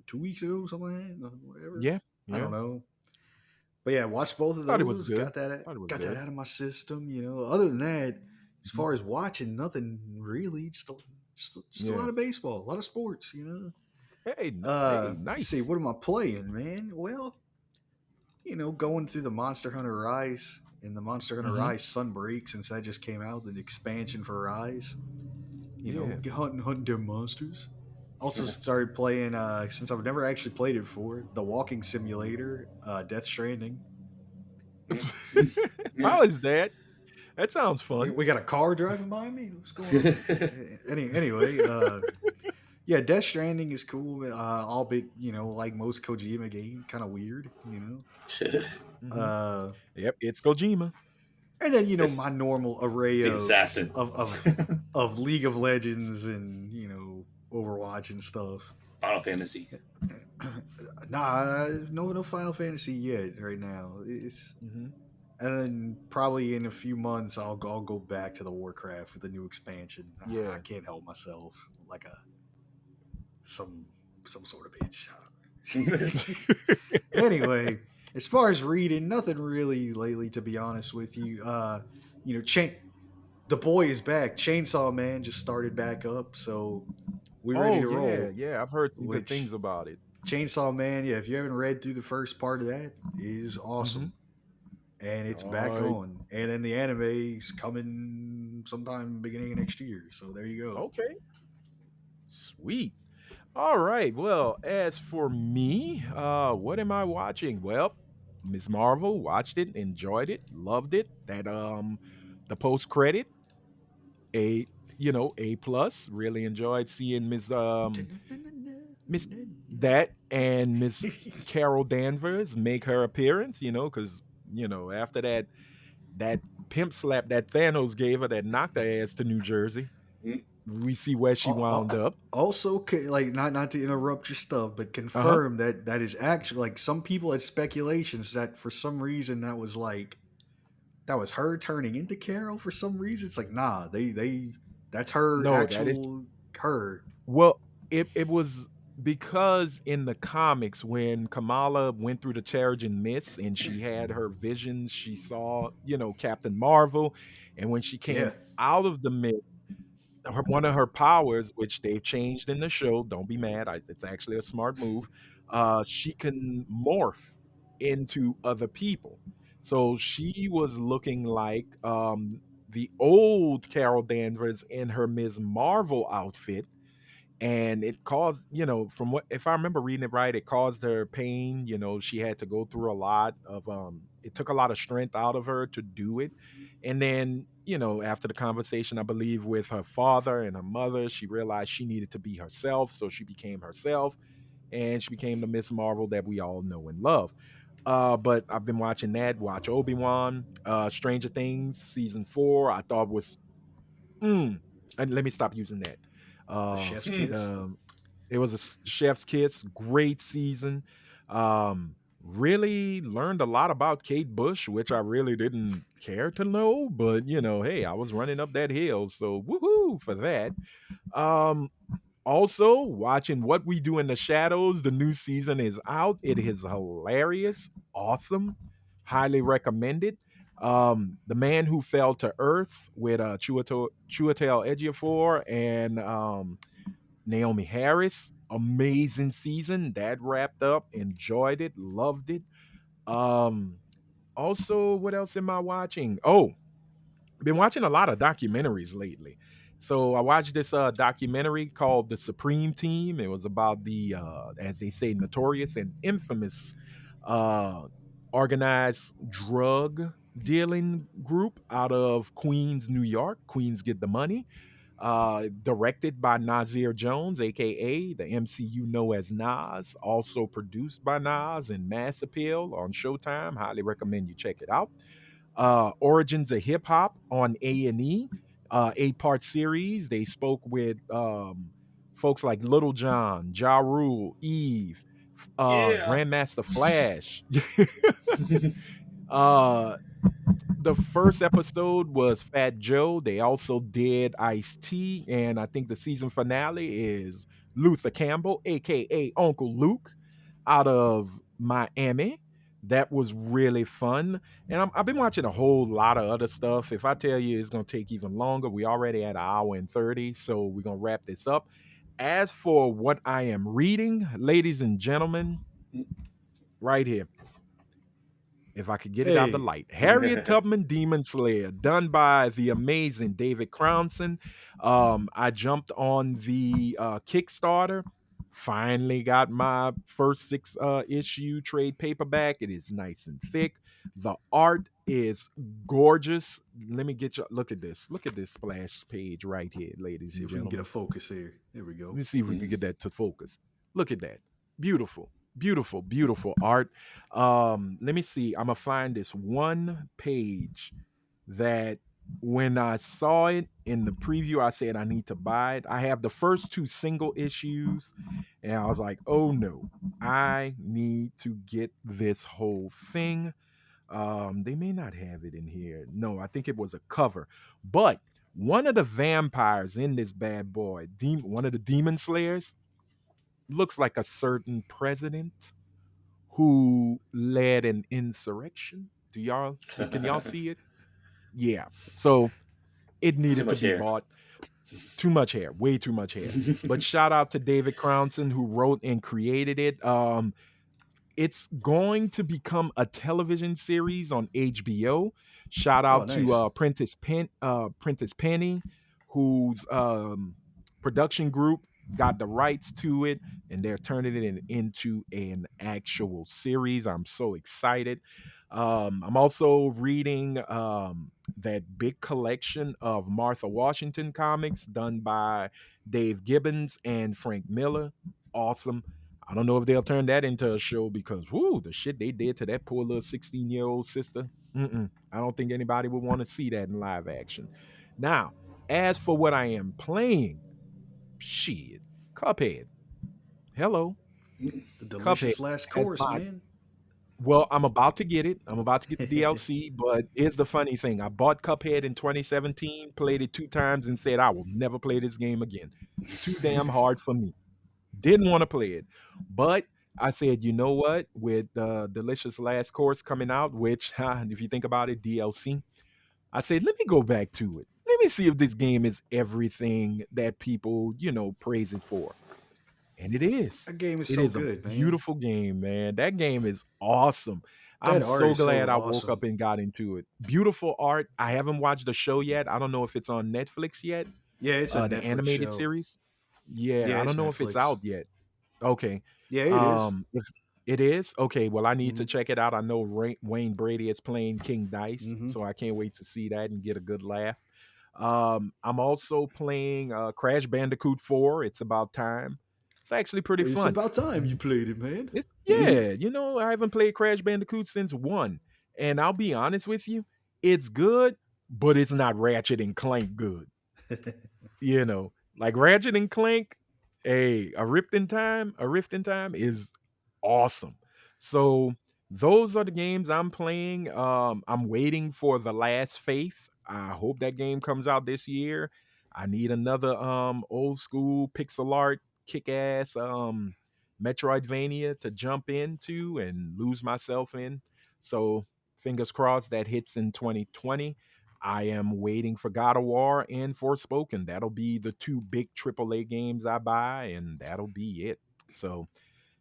S2: 2 weeks ago, something like that, whatever.
S1: Yeah,
S2: I
S1: yeah.
S2: don't know, but yeah, watched both of
S1: Thought it was
S2: those.
S1: good.
S2: Got that
S1: Thought it was
S2: got that
S1: good.
S2: out of my system. Other than that, as
S1: Mhm.
S2: far as watching, nothing really. Just a
S1: Yeah.
S2: lot of baseball, a lot of sports.
S1: Hey, hey,
S2: Let's see,
S1: nice.
S2: what am I playing, man? Well, going through the Monster Hunter Rise and the Monster Hunter
S1: Hmm.
S2: Rise Sunbreak since that just came out, the expansion for Rise.
S1: Yeah.
S2: Hunting them monsters. Also started playing since I've never actually played it before, the walking simulator, Death Stranding.
S3: Yeah.
S1: How is that? That sounds
S2: We,
S1: fun.
S2: we got a car driving by me. What's going on? Anyway, yeah, Death Stranding is cool. Albeit, like most Kojima game, kind of weird.
S1: Hmm.
S2: Uh,
S1: Yep, it's Kojima.
S2: and then
S3: It's
S2: my normal array
S3: the
S2: of
S3: assassin.
S2: of of of League of Legends and Overwatch and stuff.
S3: Final Fantasy.
S2: Nah, no Final Fantasy yet. Right now,
S1: Hmm.
S2: and then probably in a few months, I'll go back to the Warcraft with the new expansion. I
S1: Yeah.
S2: can't help myself, like a some some sort of bitch. Anyway, as far as reading, nothing really lately, to be honest with you. Chain the boy is back. Chainsaw Man just started back up, so we ready
S1: Oh
S2: to
S1: yeah,
S2: roll.
S1: yeah. I've heard some good things
S2: Which
S1: about it.
S2: Chainsaw Man, yeah, if you haven't read through the first part of that, is
S1: Hmm.
S2: awesome. And it's
S1: All
S2: back
S1: right.
S2: on. And then the anime is coming sometime beginning of next year. So there you go.
S1: Okay. Sweet. All right. Well, as for me, what am I watching? Well, Miss Marvel, watched it, enjoyed it, loved it. That the post credit, a A plus. Really enjoyed seeing Miss that and Miss Carol Danvers make her appearance, because after that pimp slap that Thanos gave her that knocked her ass to New Jersey, we see where she wound up.
S2: Also, like not to interrupt your stuff, but
S1: Uh-huh.
S2: confirm that is actually, like, some people had speculations that for some reason that was her turning into Carol for some reason. It's like, nah, they that's her
S1: No, that is
S2: actual her.
S1: well, it was because in the comics when Kamala went through the Terrigen Mist and she had her visions, she saw, Captain Marvel, and when she came
S2: Yeah.
S1: out of the mist, one of her powers, which they've changed in the show, don't be mad, it's actually a smart move. She can morph into other people. So she was looking like the old Carol Danvers in her Ms. Marvel outfit, and it caused, from what, if I remember reading it right, it caused her pain. She had to go through a lot of it took a lot of strength out of her to do it. And then, after the conversation, I believe, with her father and her mother, she realized she needed to be herself, so she became herself, and she became the Miss Marvel that we all know and love. But I've been watching that, watch Obi-Wan, Stranger Things season 4, I thought was and let me stop using that.
S2: The
S1: Uh,
S2: chef's kiss.
S1: it was a chef's kiss, great season. Really learned a lot about Kate Bush, which I really didn't care to know, but hey, I was running up that hill, so woohoo for that. Um, Also, watching What We Do in the Shadows, the new season is out. It is hilarious, awesome, highly recommended. The Man Who Fell to Earth with Chiwetel Ejiofor and Naomi Harris, amazing season. That wrapped up, enjoyed it, loved it. Um, Also, what else am I watching? Oh, been watching a lot of documentaries lately. So I watched this documentary called The Supreme Team. It was about the as they say, notorious and infamous uh, organized drug dealing group out of Queens, New York. Queens get the money. Directed by Nazir Jones, aka the MCU know as Nas. Also produced by Nas and Mass Appeal on Showtime. Highly recommend you check it out. Origins of Hip Hop on A&E, 8-part series. They spoke with folks like Little John, Ja Rule, Eve,
S3: Yeah.
S1: Grandmaster Flash. uh, the first episode was Fat Joe. They also did Ice T, and I think the season finale is Luther Campbell, aka Uncle Luke, out of Miami. That was really fun, and I've been watching a whole lot of other stuff. If I tell you, it's gonna take even longer. We already at an hour and 30, so we're gonna wrap this up. As for what I am reading, ladies and gentlemen, right here, if I could get it out of the
S2: Hey,
S1: light. Harriet Tubman Demon Slayer, done by the amazing David Crownson. I jumped on the Kickstarter. Finally got my first 6 issue trade paperback. It is nice and thick. The art is gorgeous. Let me get you look at this. Look at this splash page right here, ladies
S2: see
S1: and
S2: if we can get a
S1: gentlemen.
S2: focus here. There we
S1: Let
S2: go.
S1: me see if we can get that to focus. Look at that. Beautiful, beautiful, beautiful art. Let me see. I'm gonna find this one page that when I saw it in the preview, I said I need to buy it. I have the first 2 single issues, and I was like, oh no, I need to get this whole thing. They may not have it in here. No, I think it was a cover. But one of the vampires in this bad boy, one of the demon slayers, looks like a certain president who led an insurrection. Do y'all can y'all see it? Yeah. So it
S3: Too
S1: needed to
S3: much
S1: be
S3: hair.
S1: bought. Too much hair, way too much hair. But shout out to David Crownson who wrote and created it. It's going to become a television series on HBO. Shout
S2: Oh,
S1: out to
S2: nice.
S1: Prentice Penny, whose production group got the rights to it, and they're turning it into an actual series. I'm so excited. I'm also reading that big collection of Martha Washington comics done by Dave Gibbons and Frank Miller. Awesome. I don't know if they'll turn that into a show because, whoo, the shit they did to that poor little 16-year-old sister. I don't think anybody would want to see that in live action. Now, as for what I am playing, shit, Cuphead. Hello,
S2: The
S1: Cuphead
S2: delicious last
S1: has
S2: course,
S1: my.
S2: man.
S1: Well, I'm about to get it. I'm about to get the DLC, but here's the funny thing. I bought Cuphead in 2017, played it 2 times, and said I will never play this game again. Too damn hard for me. Didn't want to play it. But I said, you know what? With Delicious Last Course coming out, which, if you think about it, DLC, I said, let me go back to it. Let me see if this game is everything that people, praise it for. And it is.
S2: That game is
S1: It
S2: so
S1: is a
S2: good, man.
S1: beautiful game, man. That game is awesome. I'm
S2: That art
S1: so
S2: is so
S1: glad I woke up
S2: awesome.
S1: and got into it. Beautiful art. I haven't watched the show yet. I don't know if it's on Netflix yet,
S2: Yeah, it's a
S1: the
S2: Netflix
S1: animated
S2: show.
S1: series. Yeah,
S2: Yeah,
S1: I
S2: it's
S1: don't know if it's
S2: Netflix.
S1: out yet. Okay.
S2: Yeah, it is.
S1: If it is, okay, well, I need to
S2: Mm-hmm.
S1: check it out. I know Wayne Brady is playing King Dice,
S2: Mm-hmm.
S1: so I can't wait to see that and get a good laugh. I'm also playing Crash Bandicoot 4. It's about time. It's actually pretty
S2: It's
S1: fun.
S2: about time you played it, man.
S1: It's yeah, I haven't played Crash Bandicoot since 1. And I'll be honest with you, it's good, but it's not Ratchet and Clank good. Like Ratchet and Clank, a Rift in Time is awesome. So those are the games I'm playing. I'm waiting for The Last Faith. I hope that game comes out this year. I need another old school pixel art kick ass Metroidvania to jump into and lose myself in. So fingers crossed that hits in 2020. I am waiting for God of War and Forspoken. That'll be the 2 big AAA games I buy, and that'll be it. So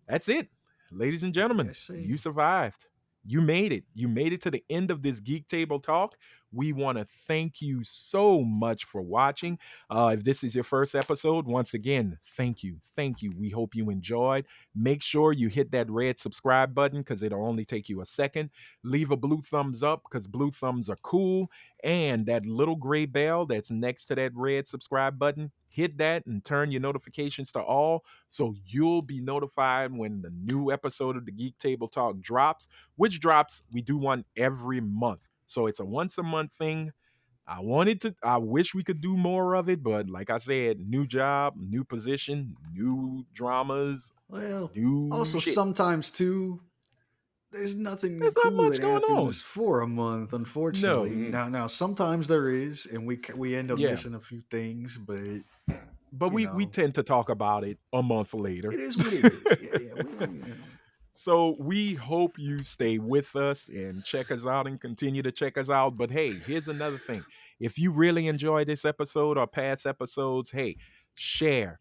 S1: that's it, ladies and gentlemen.
S2: Yes,
S1: You
S2: sir.
S1: survived. You made it. You made it to the end of this Geek Table Talk. We want to thank you so much for watching. If this is your first episode, once again, thank you. Thank you. We hope you enjoyed. Make sure you hit that red subscribe button because it'll only take you a second. Leave a blue thumbs up because blue thumbs are cool. And that little gray bell that's next to that red subscribe button, hit that and turn your notifications to all so you'll be notified when the new episode of the Geek Table Talk drops, which drops, we do one every month. So it's a once a month thing. I wish we could do more of it, but like I said, new job, new position, new dramas,
S2: Well,
S1: new
S2: also
S1: shit.
S2: sometimes too, there's nothing
S1: There's not
S2: cool
S1: much
S2: that
S1: going
S2: happens
S1: on.
S2: for a month,
S1: No.
S2: unfortunately.
S3: Mm.
S2: Now sometimes there is, and we end up
S1: Yeah.
S2: missing a few things, but
S1: But we tend to talk about it a month later.
S2: it is what it is. Yeah, yeah.
S1: So we hope you stay with us and check us out and continue to check us out. But hey, here's another thing. If you really enjoy this episode or past episodes, hey, share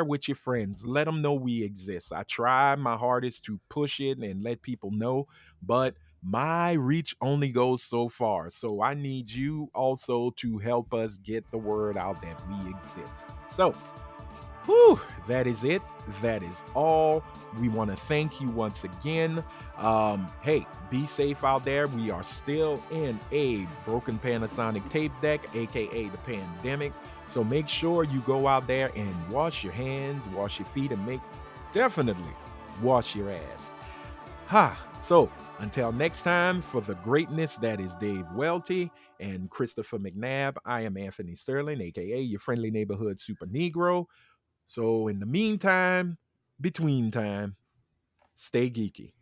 S1: with your friends. Let them know we exist. I try my hardest to push it and let people know, but my reach only goes so far. So I need you also to help us get the word out that we exist. So, whew, that is it. That is all. We want to thank you once again. Hey, be safe out there. We are still in a broken Panasonic tape deck, aka the pandemic. So make sure you go out there and wash your hands, wash your feet, and definitely wash your ass. So until next time, for the greatness that is Dave Welty and Christopher McNabb, I am Anthony Sterling, aka your friendly neighborhood super Negro. So in the meantime, between time, stay geeky.